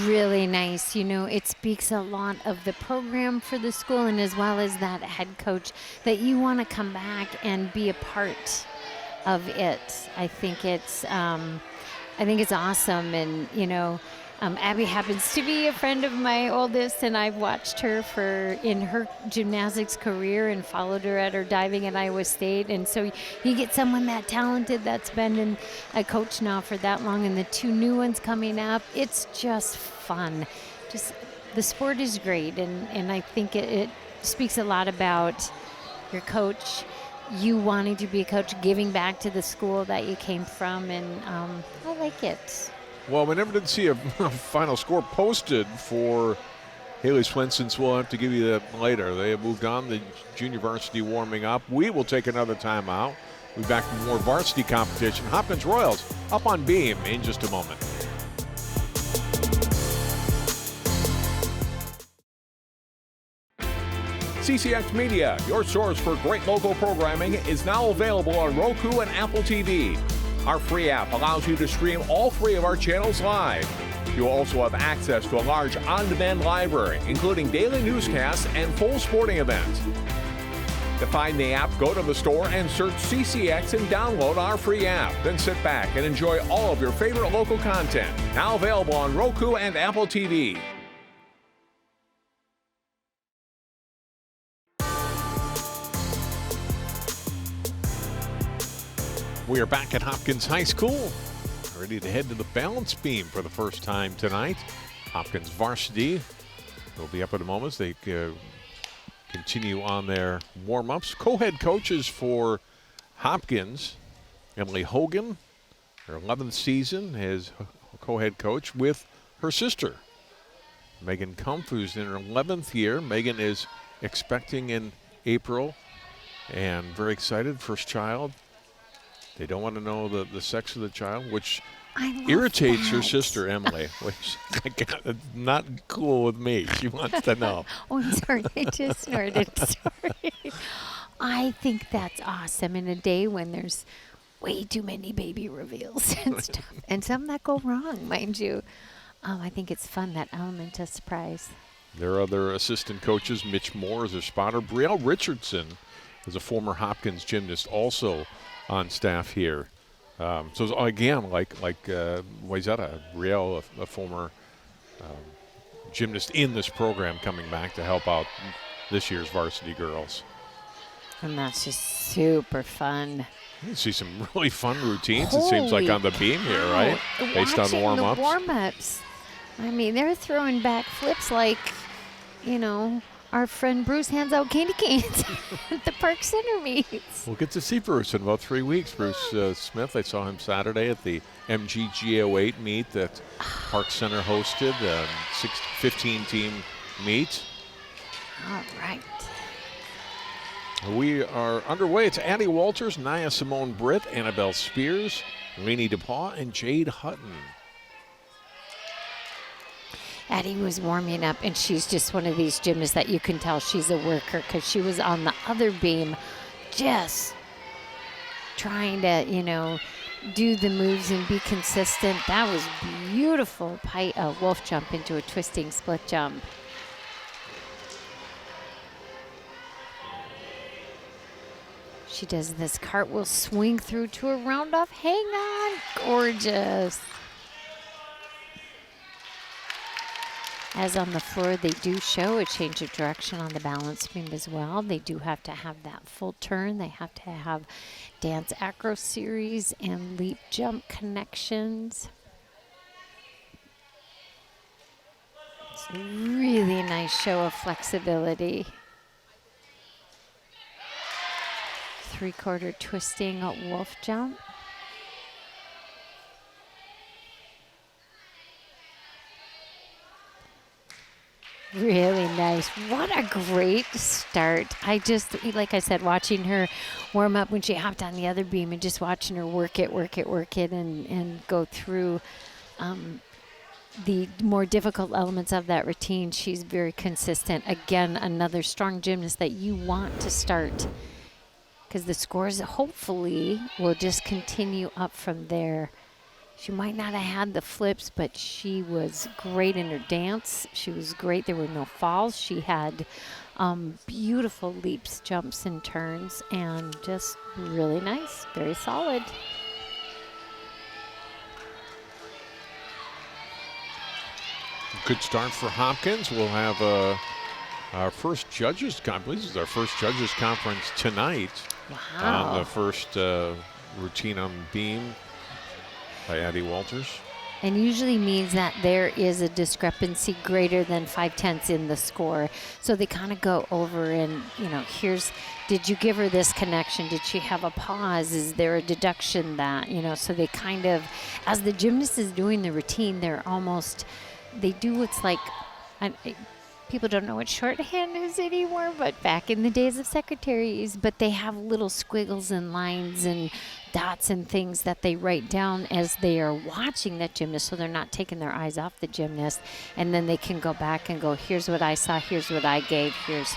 Really nice. You know, it speaks a lot of the program for the school, and as well as that head coach, that you want to come back and be a part of it. I think it's awesome, and you know. Abby happens to be a friend of my oldest, and I've watched her in her gymnastics career and followed her at her diving at Iowa State. And so you get someone that talented that's been a coach now for that long, and the 2 new ones coming up. It's just fun. Just the sport is great, and I think it speaks a lot about your coach, you wanting to be a coach, giving back to the school that you came from, and I like it. Well, we never did see a final score posted for Haley Swenson, so we'll have to give you that later. They have moved on. The junior varsity warming up. We will take another timeout. We'll be back for more varsity competition. Hopkins Royals up on beam in just a moment. CCX Media, your source for great local programming, is now available on Roku and Apple TV. Our free app allows you to stream all 3 of our channels live. You'll also have access to a large on-demand library, including daily newscasts and full sporting events. To find the app, go to the store and search CCX and download our free app. Then sit back and enjoy all of your favorite local content. Now available on Roku and Apple TV. We are back at Hopkins High School, ready to head to the balance beam for the first time tonight. Hopkins varsity will be up in a moment as they continue on their warm-ups. Co-head coaches for Hopkins, Emily Hogan, her 11th season as co-head coach with her sister, Megan Kumpf, who's in her 11th year. Megan is expecting in April and very excited, first child. They don't want to know the sex of the child, which irritates her sister, Emily, which is not cool with me. She wants to know. Oh, I'm sorry. I just snorted. Sorry. I think that's awesome in a day when there's way too many baby reveals and stuff. And some that go wrong, mind you. I think it's fun, that element of surprise. There are other assistant coaches. Mitch Moore is a spotter. Brielle Richardson is a former Hopkins gymnast, also on staff here. So again, like Wayzata, Brielle, a former gymnast in this program, coming back to help out this year's varsity girls. And that's just super fun. You see some really fun routines, it seems like, on the beam here, right? Based on warm-ups. The warm-ups. I mean, they're throwing back flips like, you know, our friend Bruce hands out candy canes at the Park Center meets. We'll get to see Bruce in about 3 weeks. Bruce Smith, I saw him Saturday at the MGGO8 meet that Park Center hosted, 15-team meet. All right. We are underway. It's Addie Walters, Nia Simone Britt, Annabelle Spears, Lainey DePaul, and Jade Hutton. Addie was warming up, and she's just one of these gymnasts that you can tell she's a worker, because she was on the other beam just trying to, you know, do the moves and be consistent. That was beautiful. Wolf jump into a twisting split jump. She does this cartwheel swing through to a round off. Hang on. Gorgeous. As on the floor, they do show a change of direction on the balance beam as well. They do have to have that full turn. They have to have dance acro series and leap jump connections. It's a really nice show of flexibility. Three-quarter twisting wolf jump. Really nice. What a great start. I just, like I said, watching her warm up when she hopped on the other beam and just watching her work it, and go through the more difficult elements of that routine. She's very consistent. Again, another strong gymnast that you want to start, because the scores hopefully will just continue up from there. She might not have had the flips, but she was great in her dance. She was great. There were no falls. She had beautiful leaps, jumps, and turns, and just really nice, very solid. Good start for Hopkins. We'll have our first judges, I believe this is our first judges conference tonight. Wow. On the first routine on beam by Addie Walters. And usually means that there is a discrepancy greater than 5/10 in the score. So they kind of go over and, you know, did you give her this connection? Did she have a pause? Is there a deduction that, you know, so they kind of, as the gymnast is doing the routine, they do what's like, people don't know what shorthand is anymore, but back in the days of secretaries, but they have little squiggles and lines and dots and things that they write down as they are watching that gymnast, so they're not taking their eyes off the gymnast, and then they can go back and go, here's what I saw, here's what I gave, here's.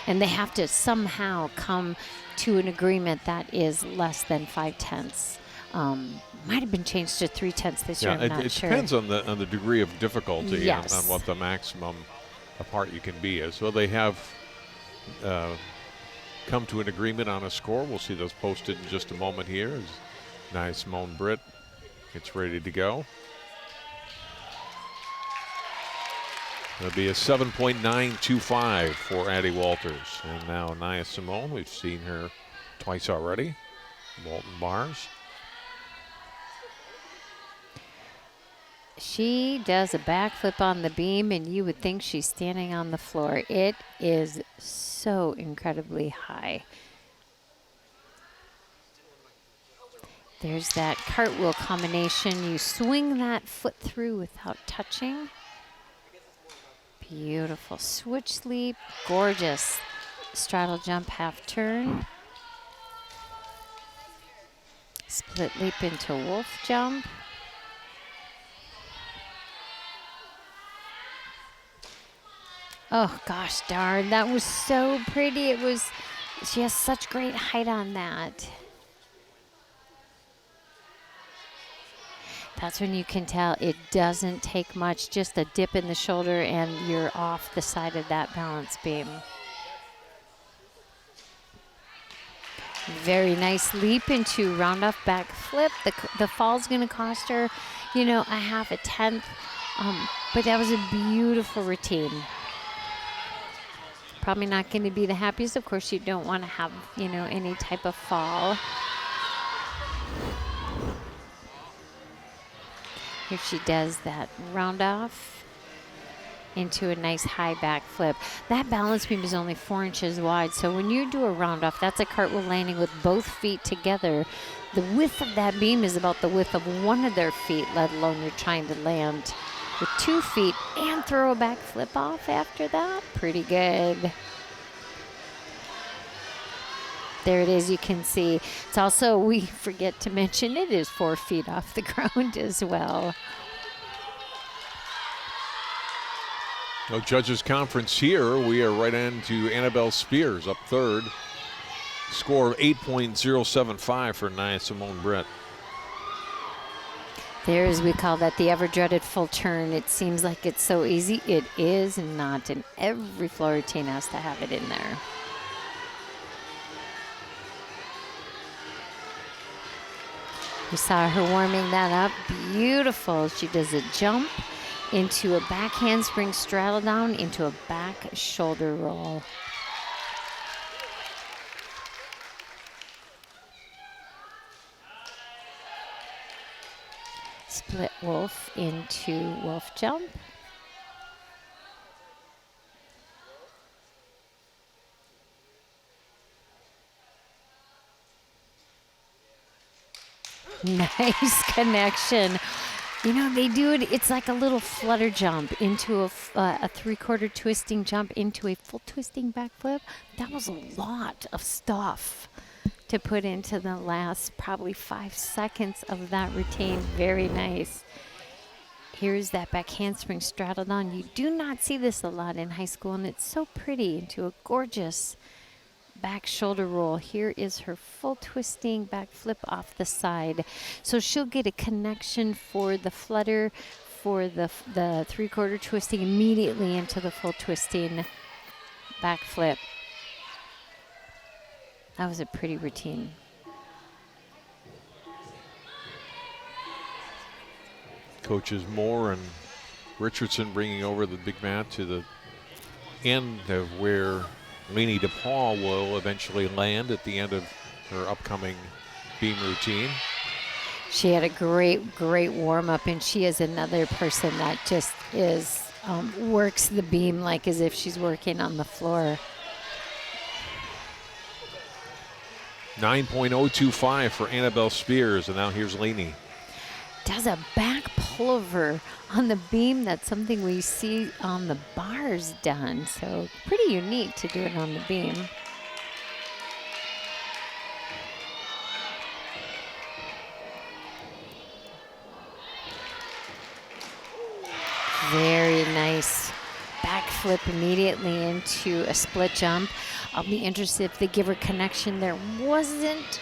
And they have to somehow come to an agreement that is less than 5/10. Might have been changed to 3/10 this year. I'm not it sure. depends on the degree of difficulty Yes. on what the maximum apart you can be is. So they have come to an agreement on a score. We'll see those posted in just a moment here as Nia Simone Britt gets ready to go. It'll be a 7.925 for Addie Walters. And now Nia Simone, we've seen her twice already. Walton bars. She does a backflip on the beam, and you would think she's standing on the floor. It is so incredibly high. There's that cartwheel combination. You swing that foot through without touching. Beautiful switch leap, gorgeous straddle jump half turn. Split leap into wolf jump. Oh gosh darn, that was so pretty. She has such great height on that. That's when you can tell it doesn't take much, just a dip in the shoulder and you're off the side of that balance beam. Very nice leap into round off back flip. The fall's gonna cost her, a 1/10, but that was a beautiful routine. Probably not gonna be the happiest. Of course, you don't wanna have, any type of fall. Here she does that round off into a nice high back flip. That balance beam is only 4 inches wide, so when you do a round off, that's a cartwheel landing with both feet together. The width of that beam is about the width of one of their feet, let alone you're trying to land with 2 feet and throw a back flip off after that. Pretty good. There it is, you can see. It's also, we forget to mention, it is 4 feet off the ground as well. No judges conference here. We are right into Annabelle Spears up third. Score of 8.075 for Nia Simone Britt. There's, we call that the ever-dreaded full turn. It seems like it's so easy. It is not, and every floor routine has to have it in there. We saw her warming that up. Beautiful. She does a jump into a back handspring straddle down into a back shoulder roll. Split wolf into wolf jump. Nice connection. They do it. It's like a little flutter jump into a 3/4 twisting jump into a full twisting backflip. That was a lot of stuff to put into the last probably 5 seconds of that routine. Very nice. Here's that back handspring straddled on. You do not see this a lot in high school, and it's so pretty into a gorgeous back shoulder roll. Here is her full twisting back flip off the side. So she'll get a connection for the flutter, for the 3/4 twisting immediately into the full twisting back flip. That was a pretty routine. Coaches Moore and Richardson bringing over the big mat to the end of where Lainey DePaul will eventually land at the end of her upcoming beam routine. She had a great warm-up, and she is another person that just works the beam like as if she's working on the floor. 9.025 for Annabelle Spears, and now here's Lainey. Does a back pullover on the beam. That's something we see on the bars done. So pretty unique to do it on the beam. Very nice backflip immediately into a split jump. I'll be interested if they give her connection. There wasn't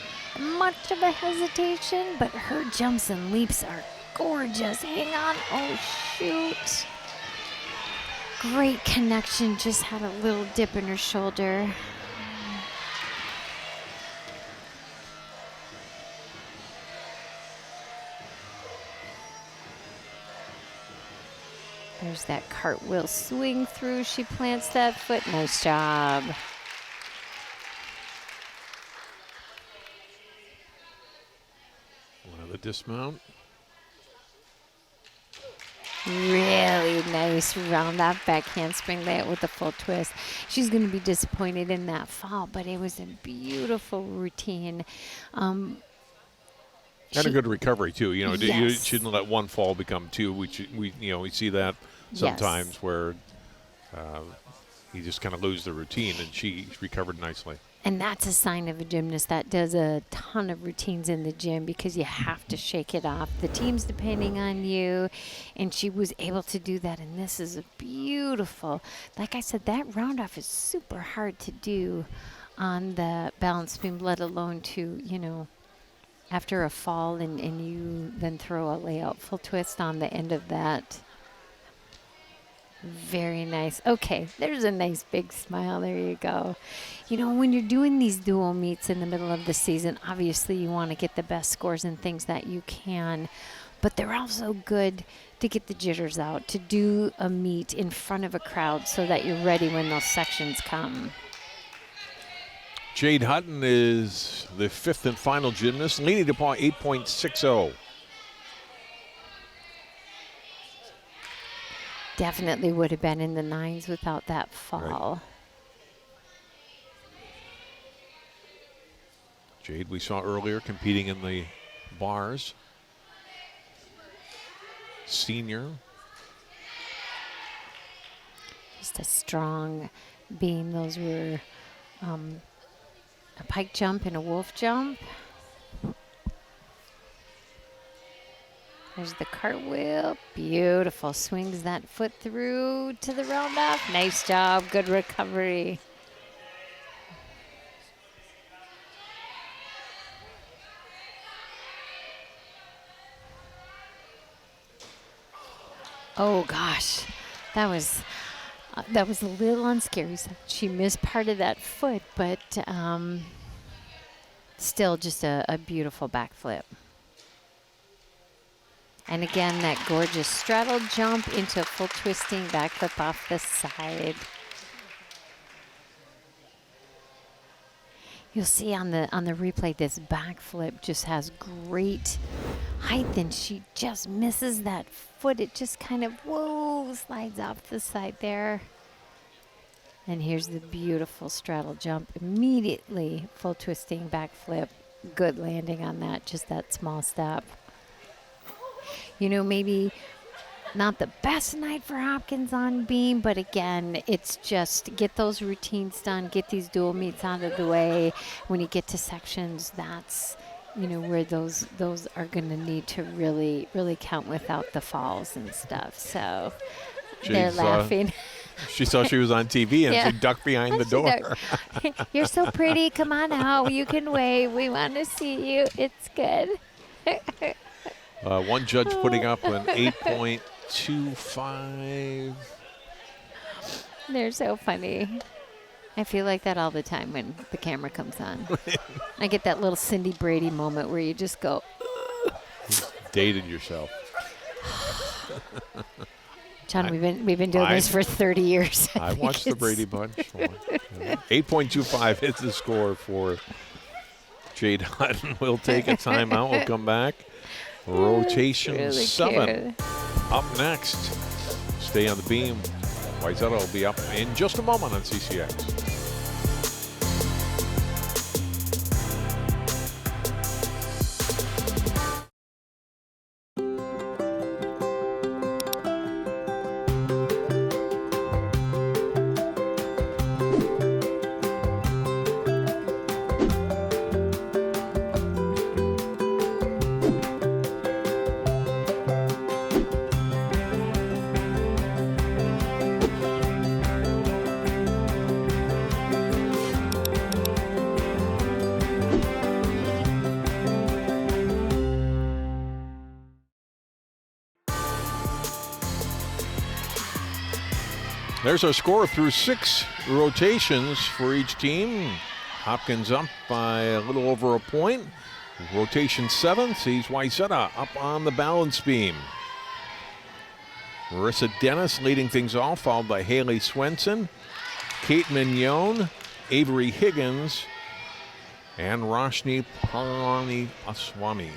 much of a hesitation, but her jumps and leaps are gorgeous. Hang on. Oh, shoot. Great connection. Just had a little dip in her shoulder. There's that cartwheel swing through. She plants that foot. Nice job. Another dismount. Really nice round off back handspring layout with the full twist. She's going to be disappointed in that fall, but it was a beautiful routine. And a good recovery too. You know, you Yes. shouldn't let one fall become two. We see that sometimes Yes. where you just kind of lose the routine, and she recovered nicely. And that's a sign of a gymnast that does a ton of routines in the gym, because you have to shake it off. The team's depending on you, and she was able to do that. And this is a beautiful, like I said, that round off is super hard to do on the balance beam, let alone to, you know, after a fall and you then throw a layout full twist on the end of that. Very nice. Okay, there's a nice big smile. There you go. You know, when you're doing these dual meets in the middle of the season, obviously you want to get the best scores and things that you can, but they're also good to get the jitters out, to do a meet in front of a crowd so that you're ready when those sections come. Jade Hutton is the fifth and final gymnast, leading to 8.60. Definitely would have been in the nines without that fall. Right. Jade, we saw earlier competing in the bars. Senior. Just a strong beam. Those were a pike jump and a wolf jump. There's the cartwheel. Beautiful. Swings that foot through to the round off. Nice job. Good recovery. Oh gosh, that was a little unscary. She missed part of that foot, but still just a beautiful backflip. And again, that gorgeous straddle jump into a full twisting backflip off the side. You'll see on the replay, this backflip just has great height, and she just misses that foot. It just kind of, whoa, slides off the side there. And here's the beautiful straddle jump. Immediately full twisting backflip. Good landing on that, just that small step. You know, maybe not the best night for Hopkins on beam, but again, it's just get those routines done, get these dual meets out of the way. When you get to sections, that's, you know, where those are going to need to really, really count without the falls and stuff. So they're laughing. She saw she was on TV and Yeah. she ducked behind the door. You're so pretty. Come on out. You can wave. We want to see you. It's good. One judge putting up an 8.25. They're so funny. I feel like that all the time when the camera comes on. I get that little Cindy Brady moment where you just go, Dated yourself. John, we've been doing this for 30 years. I watched the Brady Bunch. 8.25 is the score for Jade Hutton. We'll take a timeout. We'll come back. Rotation really 7 cute. up next. Stay on the beam. Wayzata will be up in just a moment on CCX. There's our score through 6 rotations for each team. Hopkins up by a little over a point. Rotation 7 sees Wayzata up on the balance beam. Marissa Dennis leading things off, followed by Haley Swenson, Kate Mignon, Avery Higgins, and Roshni Palani Aswami.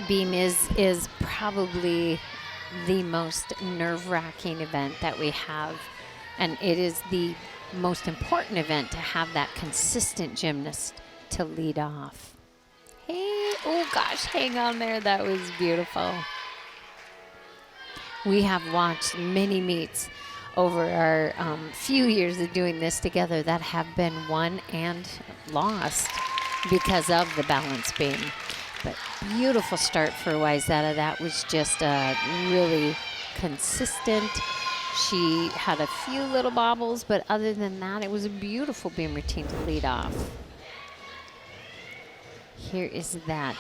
Beam is probably the most nerve-wracking event that we have, and it is the most important event to have that consistent gymnast to lead off. Hey, oh gosh, hang on there, that was beautiful. We have watched many meets over our few years of doing this together that have been won and lost because of the balance beam. But beautiful start for Wayzata. That was just really consistent. She had a few little bobbles, but other than that, it was a beautiful beam routine to lead off. Here is that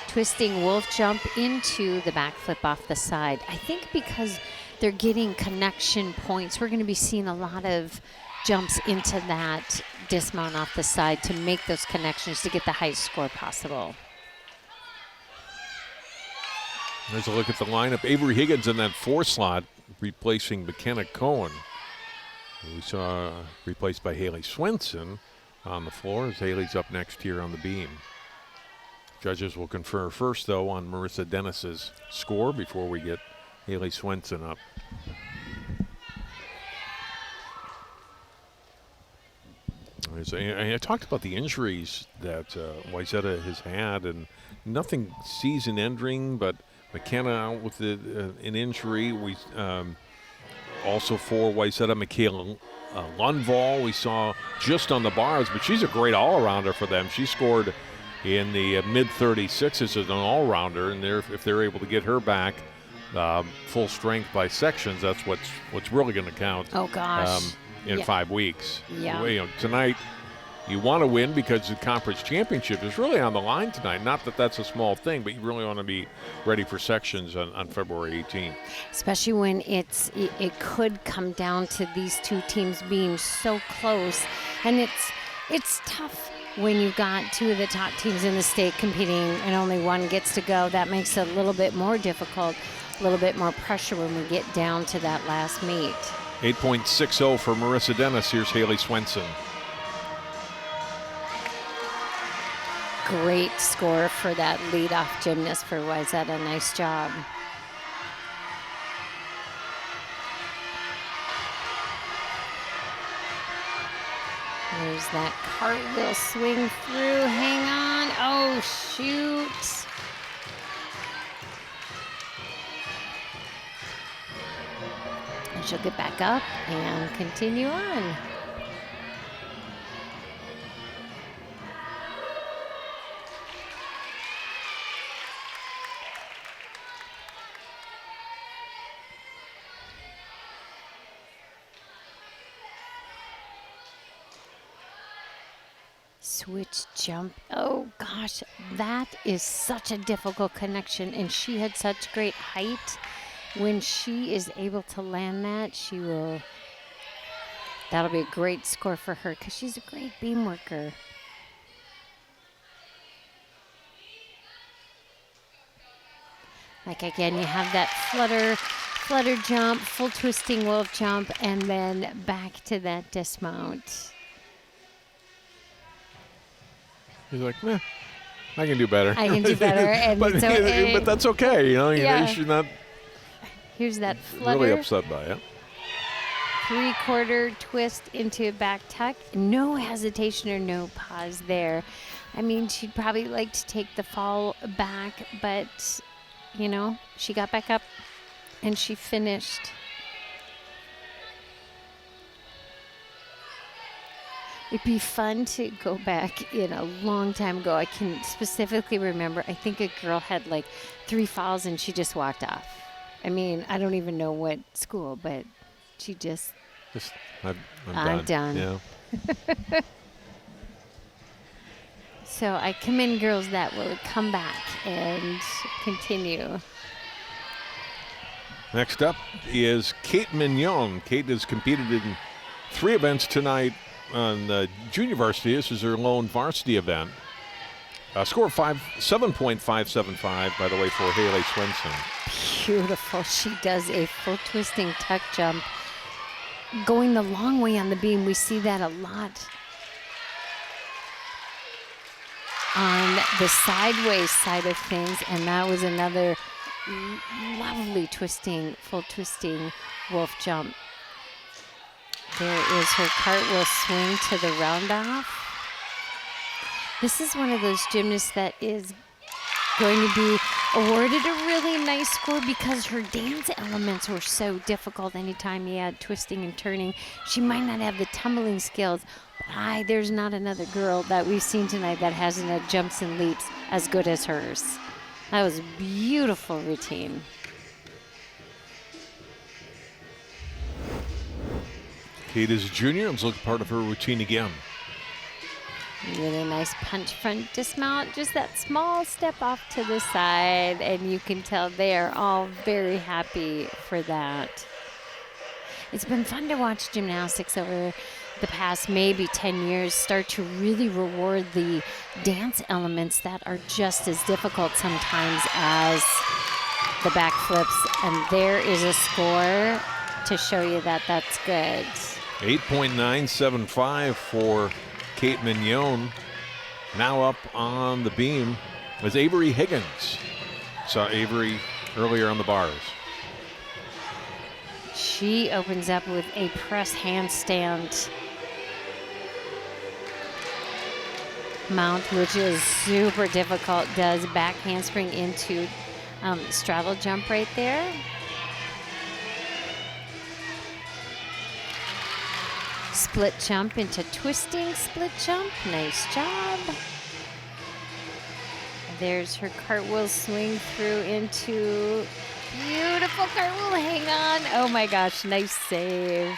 twisting wolf jump into the back flip off the side. I think because they're getting connection points, we're going to be seeing a lot of jumps into that dismount off the side to make those connections to get the highest score possible. There's a look at the lineup. Avery Higgins in that 4 slot, replacing McKenna Cohen. We saw replaced by Haley Swenson on the floor as Haley's up next here on the beam. Judges will confer first, though, on Marissa Dennis's score before we get Haley Swenson up. I talked about the injuries that Wayzata has had, and nothing season-ending, but McKenna out with an injury. We also for Wayzata, Michaela Lundvall, we saw just on the bars, but she's a great all-arounder for them. She scored in the mid-36s as an all-rounder, and if they're able to get her back full strength by sections, that's what's really going to count. Oh gosh. In 5 weeks. Yeah. You know, tonight, you want to win because the conference championship is really on the line tonight. Not that that's a small thing, but you really want to be ready for sections on February 18th. Especially when it could come down to these two teams being so close, and it's tough when you've got 2 of the top teams in the state competing and only one gets to go. That makes it a little bit more difficult, a little bit more pressure when we get down to that last meet. 8.60 for Marissa Dennis. Here's Haley Swenson. Great score for that lead-off gymnast for Wayzata. Nice job. There's that cartwheel swing through. Hang on. Oh, shoot. And she'll get back up and continue on. Switch jump. Oh gosh, that is such a difficult connection, and she had such great height. When she is able to land that, that'll be a great score for her because she's a great beam worker. Like again, you have that flutter jump, full twisting wolf jump, and then back to that dismount. He's like, I can do better. I can do better, and but, it's okay. But that's okay, you know. Yeah. You should not. Here's that flutter. Really upset by it. 3/4 twist into a back tuck. No hesitation or no pause there. I mean, she'd probably like to take the fall back, but, you know, she got back up and she finished. It'd be fun to go back in a long time ago. I can specifically remember, I think a girl had like 3 falls and she just walked off. I mean, I don't even know what school, but she just I'm done. Yeah. So I commend girls that will come back and continue. Next up is Kate Mignon. Kate has competed in 3 events tonight on the junior varsity. This is her lone varsity event. Score 7.575, by the way, for Haley Swenson. Beautiful. She does a full twisting tuck jump, going the long way on the beam. We see that a lot on the sideways side of things, and that was another lovely twisting, full twisting wolf jump. There is her cartwheel swing to the roundoff. This is one of those gymnasts that is going to be awarded a really nice score because her dance elements were so difficult. Anytime you had twisting and turning, she might not have the tumbling skills. But there's not another girl that we've seen tonight that hasn't had jumps and leaps as good as hers. That was a beautiful routine. Kate is a junior. Let's look at part of her routine again. Really nice punch front dismount. Just that small step off to the side, and you can tell they are all very happy for that. It's been fun to watch gymnastics over the past maybe 10 years start to really reward the dance elements that are just as difficult sometimes as the backflips. And there is a score to show you that that's good. 8.975 for Kate Mignon. Now up on the beam is Avery Higgins. Saw Avery earlier on the bars. She opens up with a press handstand mount, which is super difficult. Does back handspring into straddle jump right there. Split jump into twisting split jump. Nice job. There's her cartwheel swing through into beautiful cartwheel. Hang on. Oh my gosh, nice save.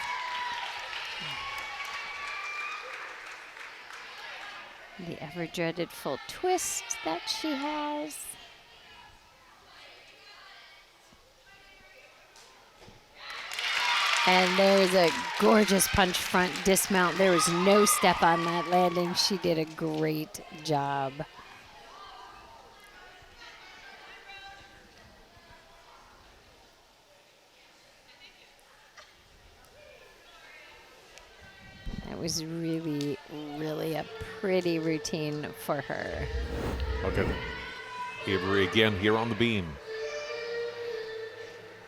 The ever dreaded full twist that she has. And there's a gorgeous punch front dismount. There was no step on that landing. She did a great job. That was really, really a pretty routine for her. Okay. Avery again here on the beam.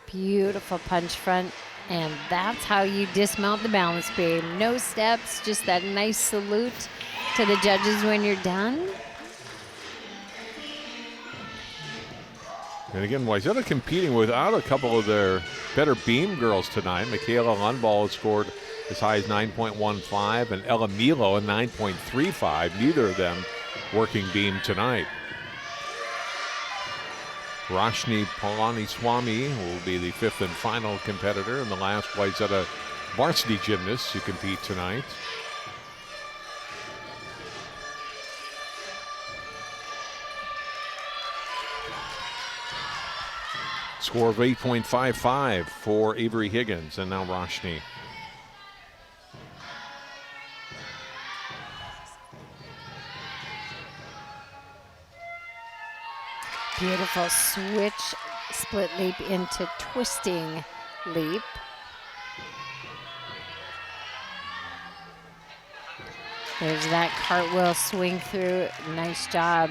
Beautiful punch front. And that's how you dismount the balance beam. No steps, just that nice salute to the judges when you're done. And again, Wayzata competing without a couple of their better beam girls tonight. Michaela Lundball has scored as high as 9.15 and Ella Milo a 9.35. Neither of them working beam tonight. Roshni Palaniswamy will be the 5th and final competitor and the last Wayzata varsity gymnast to compete tonight. Score of 8.55 for Avery Higgins and now Roshni. Beautiful switch split leap into twisting leap. There's that cartwheel swing through. Nice job.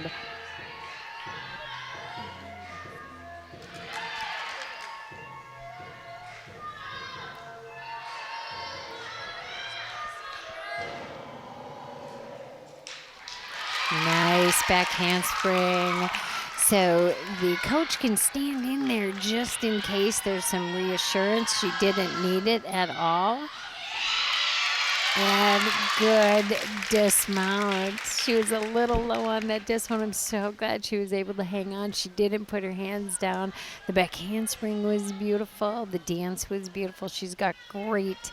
Nice back handspring. So the coach can stand in there just in case there's some reassurance. She didn't need it at all. And good dismount. She was a little low on that dismount. I'm so glad she was able to hang on. She didn't put her hands down. The back handspring was beautiful. The dance was beautiful. She's got great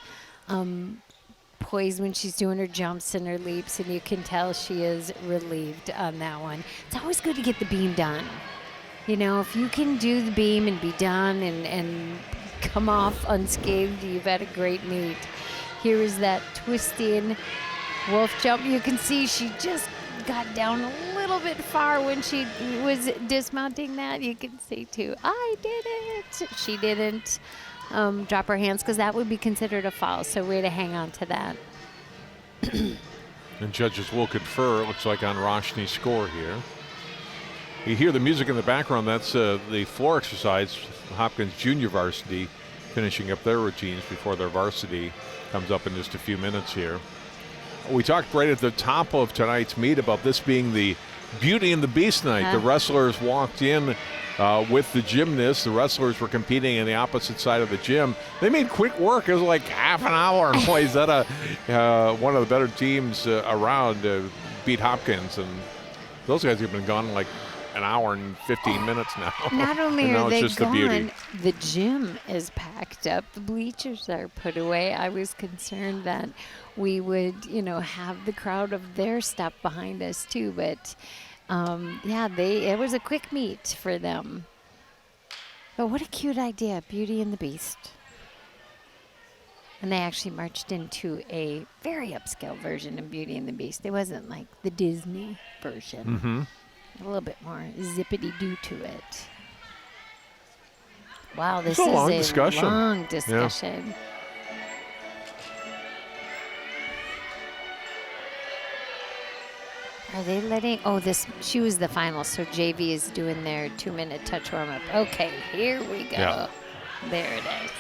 poise when she's doing her jumps and her leaps, and you can tell she is relieved on that one. It's always good to get the beam done. You know, if you can do the beam and be done and come off unscathed, you've had a great meet. Here is that twisting wolf jump. You can see she just got down a little bit far when she was dismounting that. You can see too, I did it. She didn't drop her hands because that would be considered a foul. So way to hang on to that. And judges will confer, it looks like, on Roshni's score here. You hear the music in the background. That's the floor exercise. Hopkins junior varsity finishing up their routines before their varsity comes up in just a few minutes here. We talked right at the top of tonight's meet about this being the Beauty and the Beast night. The wrestlers walked in with the gymnasts. The wrestlers were competing on the opposite side of the gym. They made quick work. It was like half an hour. And Wayzata, one of the better teams around, beat Hopkins. And those guys have been gone like an hour and 15 minutes now. Not only are they just gone, the gym is packed up. The bleachers are put away. I was concerned that we would, you know, have the crowd of their stuff behind us too. But yeah, it was a quick meet for them. But what a cute idea, Beauty and the Beast. And they actually marched into a very upscale version of Beauty and the Beast. It wasn't like the Disney version. Mm-hmm. A little bit more zippity-doo to it. Wow, this it's is long a discussion. long discussion. Yeah. Are they letting, she was the final, so JV is doing their 2-minute touch warm-up. Okay, here we go. Yeah. There it is.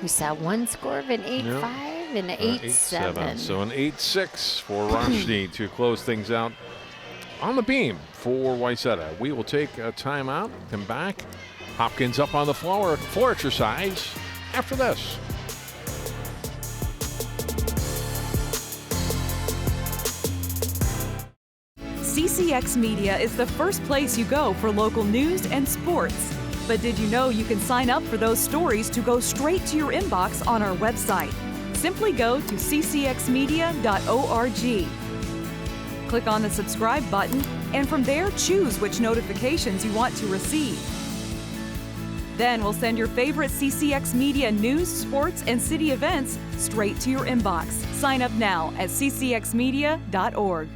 We saw one score of an 8-5 and an 8-7. So an 8-6 for Roshni to close things out on the beam for Wayzata. We will take a timeout, come back. Hopkins up on the floor exercise after this. CCX Media is the first place you go for local news and sports. But did you know you can sign up for those stories to go straight to your inbox on our website? Simply go to ccxmedia.org. Click on the subscribe button, and from there choose which notifications you want to receive. Then we'll send your favorite CCX Media news, sports, and city events straight to your inbox. Sign up now at ccxmedia.org.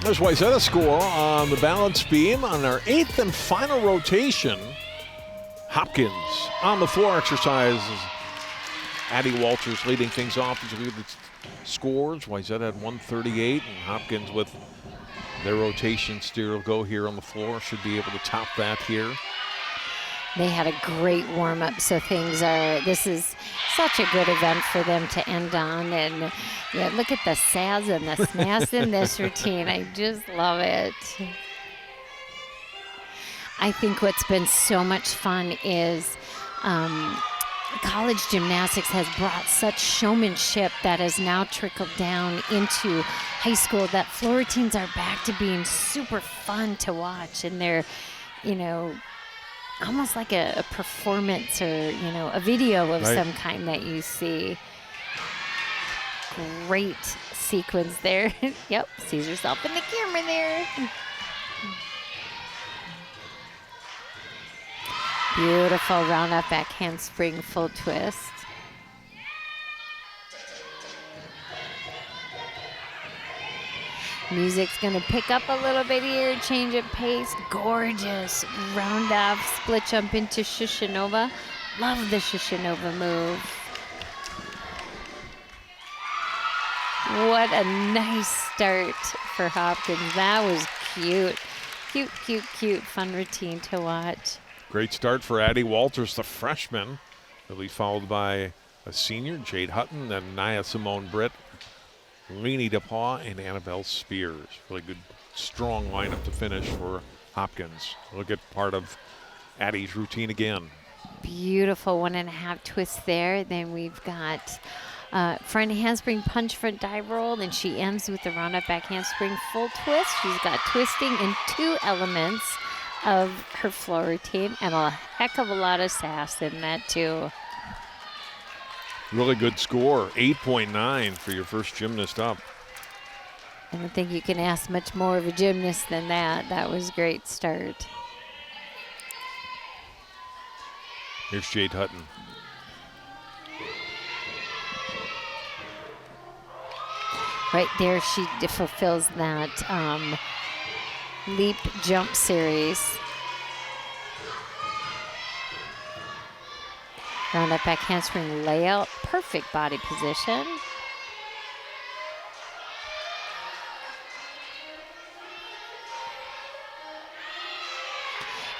There's Wayzata score on the balance beam on our 8th and final rotation. Hopkins on the floor exercises. Addie Walters leading things off as we look at the scores. Wayzata had 138, and Hopkins with their rotation still go here on the floor. Should be able to top that here. They had a great warm-up, so this is such a good event for them to end on. And yeah, look at the sass and the snass in this routine. I just love it. I think what's been so much fun is college gymnastics has brought such showmanship that has now trickled down into high school, that floor routines are back to being super fun to watch. And they're, you know, almost like a performance or, you know, a video of some kind that you see. Great sequence there. Yep, sees herself in the camera there. Beautiful round up back handspring full twist. Music's gonna pick up a little bit here, change of pace. Gorgeous round off, split jump into Shushanova. Love the Shushanova move. What a nice start for Hopkins. That was cute. Cute, cute, cute, fun routine to watch. Great start for Addie Walters, the freshman. He'll be followed by a senior, Jade Hutton, then Nia Simone Britt, Leanie DePaw, and Annabelle Spears. Really good, strong lineup to finish for Hopkins. Look at part of Addie's routine again. Beautiful 1.5 twist there. Then we've got front handspring punch front dive roll. Then she ends with the round-up back handspring full twist. She's got twisting in 2 elements of her floor routine and a heck of a lot of sass in that too. Really good score, 8.9 for your first gymnast up. I don't think you can ask much more of a gymnast than that. That was a great start. Here's Jade Hutton. Right there, she fulfills that leap jump series. Round up back handspring layout, perfect body position.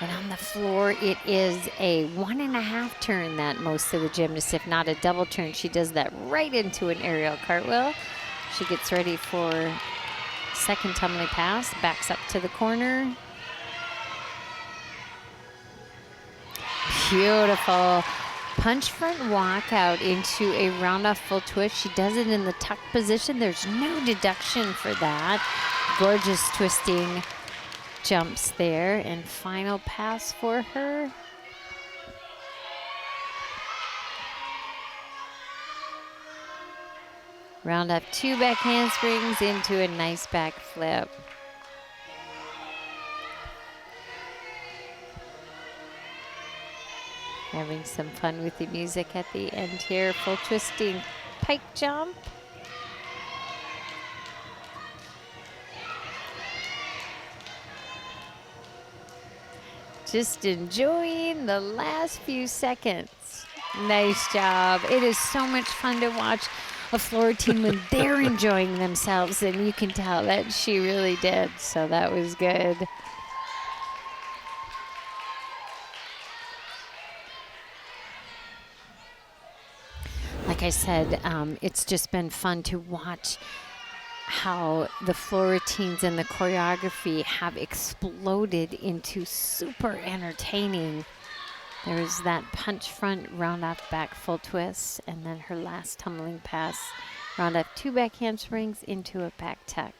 And on the floor, it is a 1.5 turn that most of the gymnasts, if not a double turn. She does that right into an aerial cartwheel. She gets ready for second tumbling pass, backs up to the corner. Beautiful. Punch front walkout into a round off full twist. She does it in the tuck position. There's no deduction for that. Gorgeous twisting jumps there, and final pass for her. Round up 2 back handsprings into a nice back flip. Having some fun with the music at the end here. Full twisting pike jump. Just enjoying the last few seconds. Nice job. It is so much fun to watch a floor team when they're enjoying themselves, and you can tell that she really did. So that was good. Like I said, it's just been fun to watch how the floor routines and the choreography have exploded into super entertaining. There's that punch front, round off back full twist, and then her last tumbling pass, round up 2 back handsprings into a back tuck.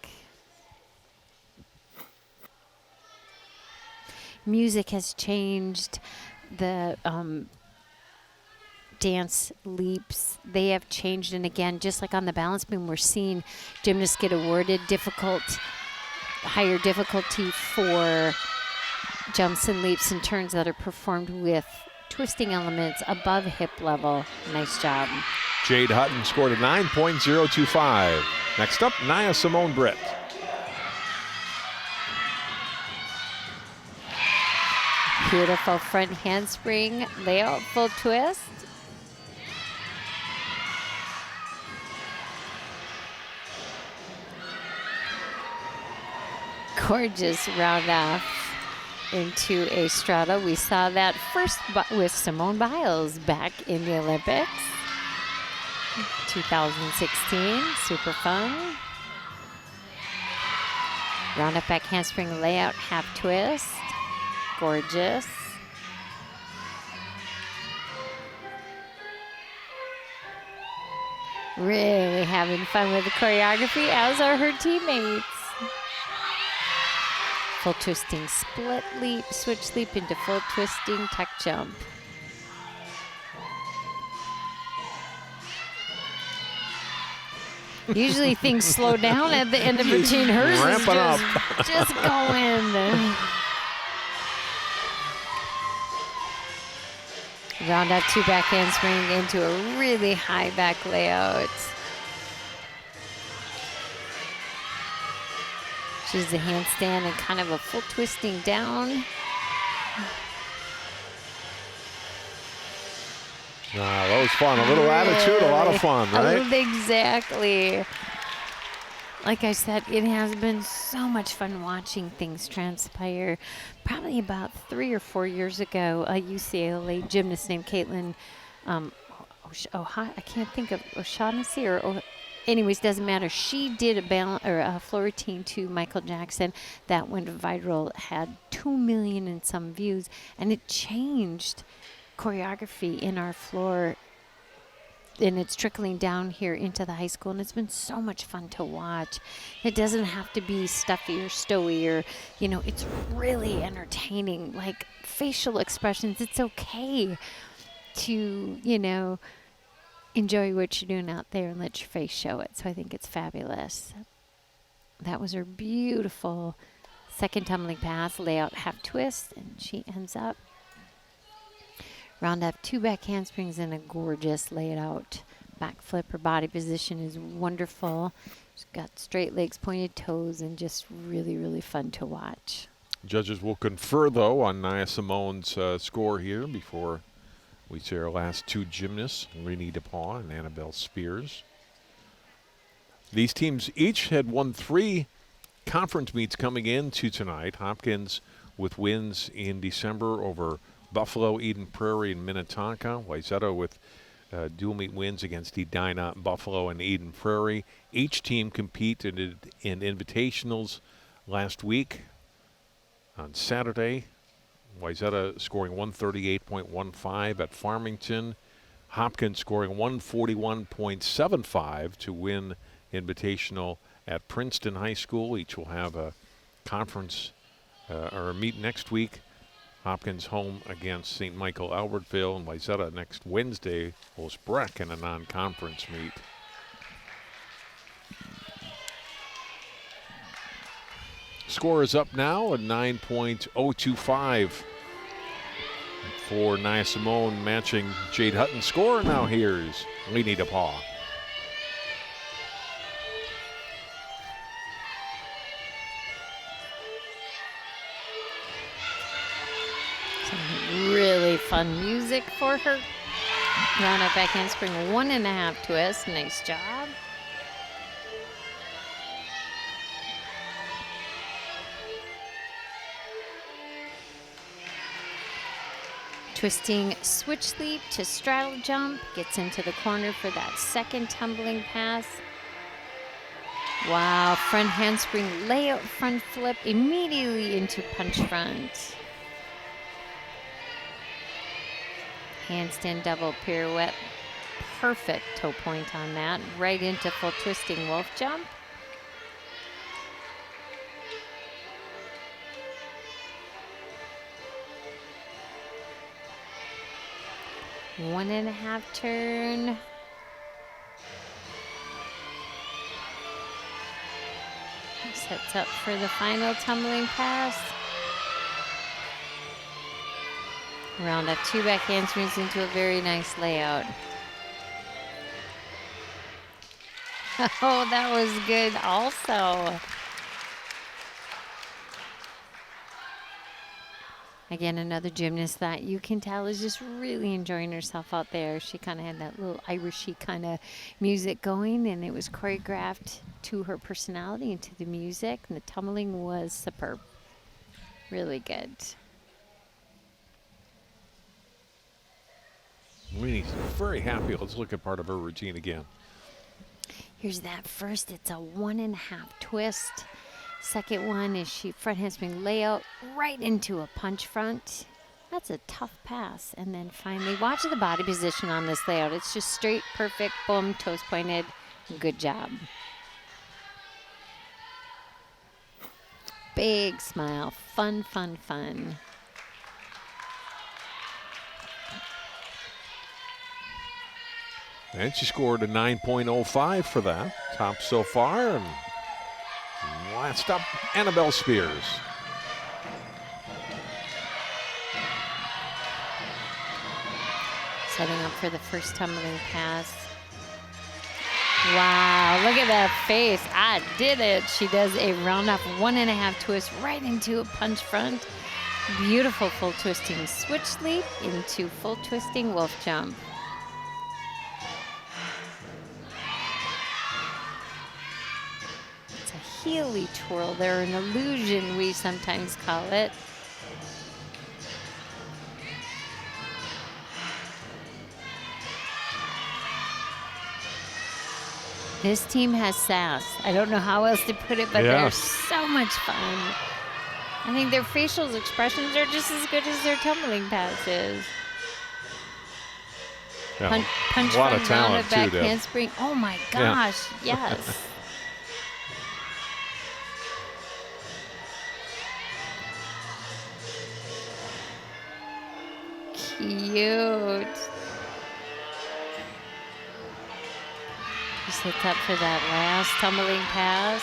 Music has changed. The dance leaps, they have changed, and again, just like on the balance beam, we're seeing gymnasts get awarded higher difficulty for jumps and leaps and turns that are performed with twisting elements above hip level. Nice job. Jade Hutton scored a 9.025. Next up, Nia Simone Britt. Beautiful front handspring layout full twist. Gorgeous round off into a straddle. We saw that first with Simone Biles back in the Olympics. 2016, super fun. Round up back handspring layout, half twist. Gorgeous. Really having fun with the choreography, as are her teammates. Full twisting split leap, switch leap into full twisting tuck jump. Usually things slow down at the end of routine. Hers is just going. Round out 2 back handspring into a really high back layout. She's the handstand and kind of a full twisting down. That was fun. A little attitude, a lot of fun, right? Exactly. Like I said, it has been so much fun watching things transpire. Probably about 3 or 4 years ago, a UCLA gymnast named Caitlin, I can't think of O'Shaughnessy anyways, doesn't matter. She did a floor routine to Michael Jackson that went viral, had 2 million and some views, and it changed choreography in our floor, and it's trickling down here into the high school, and it's been so much fun to watch. It doesn't have to be stuffy or stowy or, it's really entertaining. Like facial expressions, it's okay to, enjoy what you're doing out there and let your face show it. So I think it's fabulous. That was her beautiful second tumbling pass, layout half twist, and she ends up round up 2 back handsprings and a gorgeous laid out back flip. Her body position is wonderful. She's got straight legs, pointed toes, and just really, really fun to watch. Judges will confer, though, on Nia Simone's score here before we see our last 2 gymnasts, Renee DePaul and Annabelle Spears. These teams each had won 3 conference meets coming into tonight. Hopkins with wins in December over Buffalo, Eden Prairie, and Minnetonka. Wayzata with dual meet wins against Edina, Buffalo, and Eden Prairie. Each team competed in invitationals last week. On Saturday, Wayzata scoring 138.15 at Farmington. Hopkins scoring 141.75 to win invitational at Princeton High School. Each will have a conference or a meet next week. Hopkins home against St. Michael Albertville, and Wayzata next Wednesday hosts Breck in a non-conference meet. Score is up now at 9.025 for Nia Simone, matching Jade Hutton's score. Now here's Renee DePaul. Really fun music for her. Round up back handspring, 1.5 twist. Nice job. Twisting switch leap to straddle jump. Gets into the corner for that second tumbling pass. Wow, front handspring layout front flip immediately into punch front. Handstand double pirouette. Perfect toe point on that. Right into full twisting wolf jump. One and a half turn. Sets up for the final tumbling pass. Round up 2 back handsprings into a very nice layout. Oh, that was good also. Again, another gymnast that you can tell is just really enjoying herself out there. She kind of had that little Irishy kind of music going, and it was choreographed to her personality and to the music, and the tumbling was superb. Really good. Renee's very happy. Let's look at part of her routine again. Here's that first. It's a 1.5 twist. Second one is she front handspring layout right into a punch front. That's a tough pass. And then finally, watch the body position on this layout. It's just straight, perfect, boom, toes pointed. Good job. Big smile. Fun, fun, fun. And she scored a 9.05 for that. Top so far. And last up, Annabelle Spears. Setting up for the first tumbling pass. Wow, look at that face. I did it. She does a round off 1.5 twist right into a punch front. Beautiful full twisting switch leap into full twisting wolf jump. It's a Healy twirl there, an illusion we sometimes call it. This team has sass. I don't know how else to put it, but they're so much fun. I think their facial expressions are just as good as their tumbling passes. Yeah. Punch a lot from of talent, back too, Deb. handspring. Oh, my gosh. Yes. Cute. Just hit up for that last tumbling pass.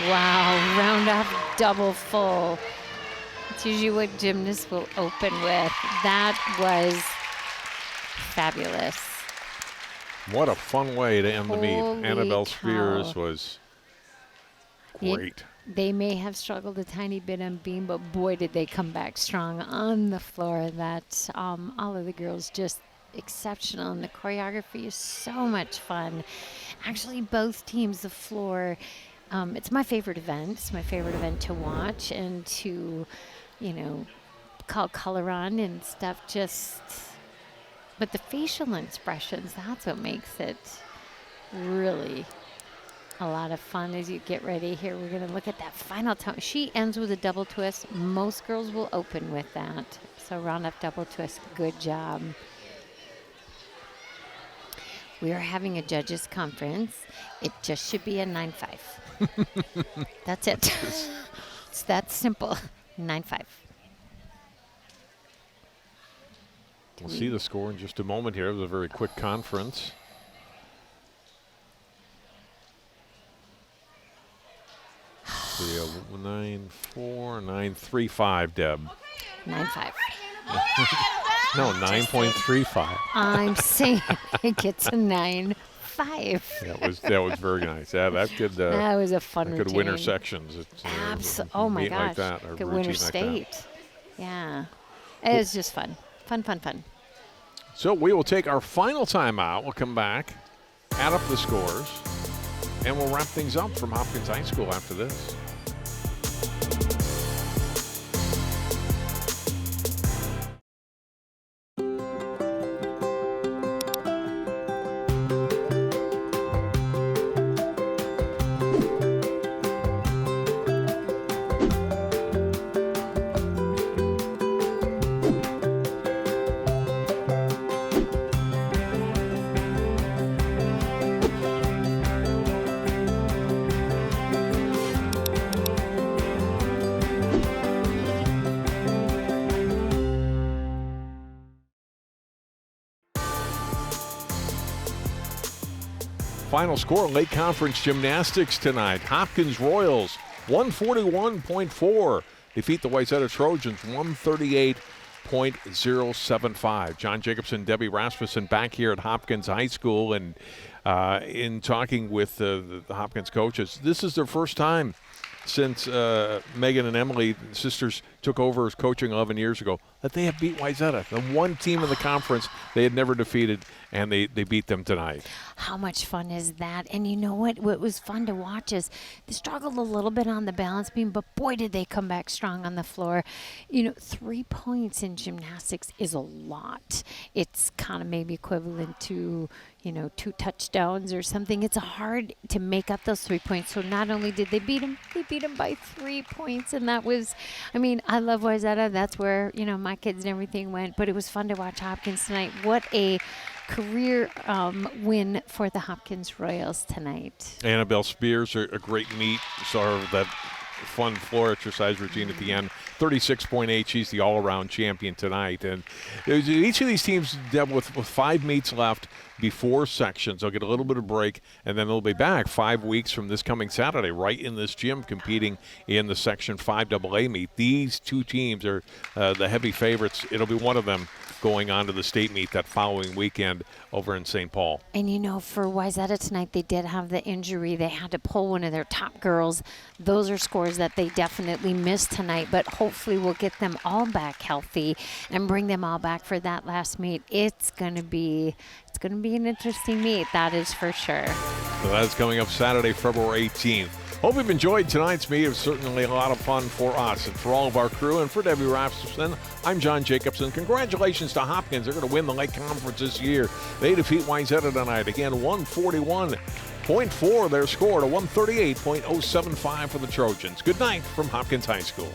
Wow, round off double full. It's usually what gymnasts will open with. That was fabulous. What a fun way to end the meet. Holy Annabelle cow. Spears was great. They may have struggled a tiny bit on beam, but boy, did they come back strong on the floor. That all of the girls just exceptional, and the choreography is so much fun. Actually, both teams, the floor, it's my favorite event. It's my favorite event to watch and to, call color on and stuff. But the facial expressions, that's what makes it really a lot of fun as you get ready here. We're going to look at that final time. She ends with a double twist. Most girls will open with that. So round up double twist. Good job. We are having a judges conference. It just should be a 9-5. That's it. It's that simple. 9-5. We'll see the score in just a moment here. It was a very quick conference. See, 9-4, 9-3-5, Deb. 9-5. No, 9.35. I'm saying it gets a 9-5. That was very nice. Yeah, that could. That was a fun routine. Could winner sections. Oh my Like gosh. that, could winner state. Yeah. It was just fun. Fun. So we will take our final timeout. We'll come back, add up the scores, and we'll wrap things up from Hopkins High School after this. Final score, Lake Conference Gymnastics tonight. Hopkins Royals, 141.4. Defeat the Wayzata Trojans, 138.075. John Jacobson, Debbie Rasmussen back here at Hopkins High School. And in talking with the Hopkins coaches, this is their first time since Megan and Emily, sisters, took over as coaching 11 years ago, that they have beat Wayzata, the one team in the conference they had never defeated, and they beat them tonight. How much fun is that? And you know what was fun to watch is they struggled a little bit on the balance beam, but boy, did they come back strong on the floor. 3 points in gymnastics is a lot. It's kind of maybe equivalent to, 2 touchdowns or something. It's hard to make up those 3 points. So not only did they beat them by 3 points. And that was, I love Wayzata. That's where, my kids and everything went. But it was fun to watch Hopkins tonight. What a career win for the Hopkins Royals tonight. Annabelle Spears, a great meet. Saw her that fun floor exercise routine at the end. 36.8. She's the all-around champion tonight. And each of these teams dealt with 5 meets left before sections. They'll get a little bit of break, and then they'll be back 5 weeks from this coming Saturday right in this gym competing in the Section 5 AA meet. These two teams are the heavy favorites. It'll be one of them going on to the state meet that following weekend over in St. Paul. And for Wayzata tonight, they did have the injury. They had to pull one of their top girls. Those are scores that they definitely missed tonight, but hopefully we'll get them all back healthy and bring them all back for that last meet. It's going to be an interesting meet, that is for sure. So that's coming up Saturday, February 18th. Hope you've enjoyed tonight's meet. It was certainly a lot of fun for us and for all of our crew. And for Debbie Rasmussen, I'm John Jacobson. Congratulations to Hopkins. They're going to win the Lake Conference this year. They defeat Wayzata tonight. Again, 141.4 their score to 138.075 for the Trojans. Good night from Hopkins High School.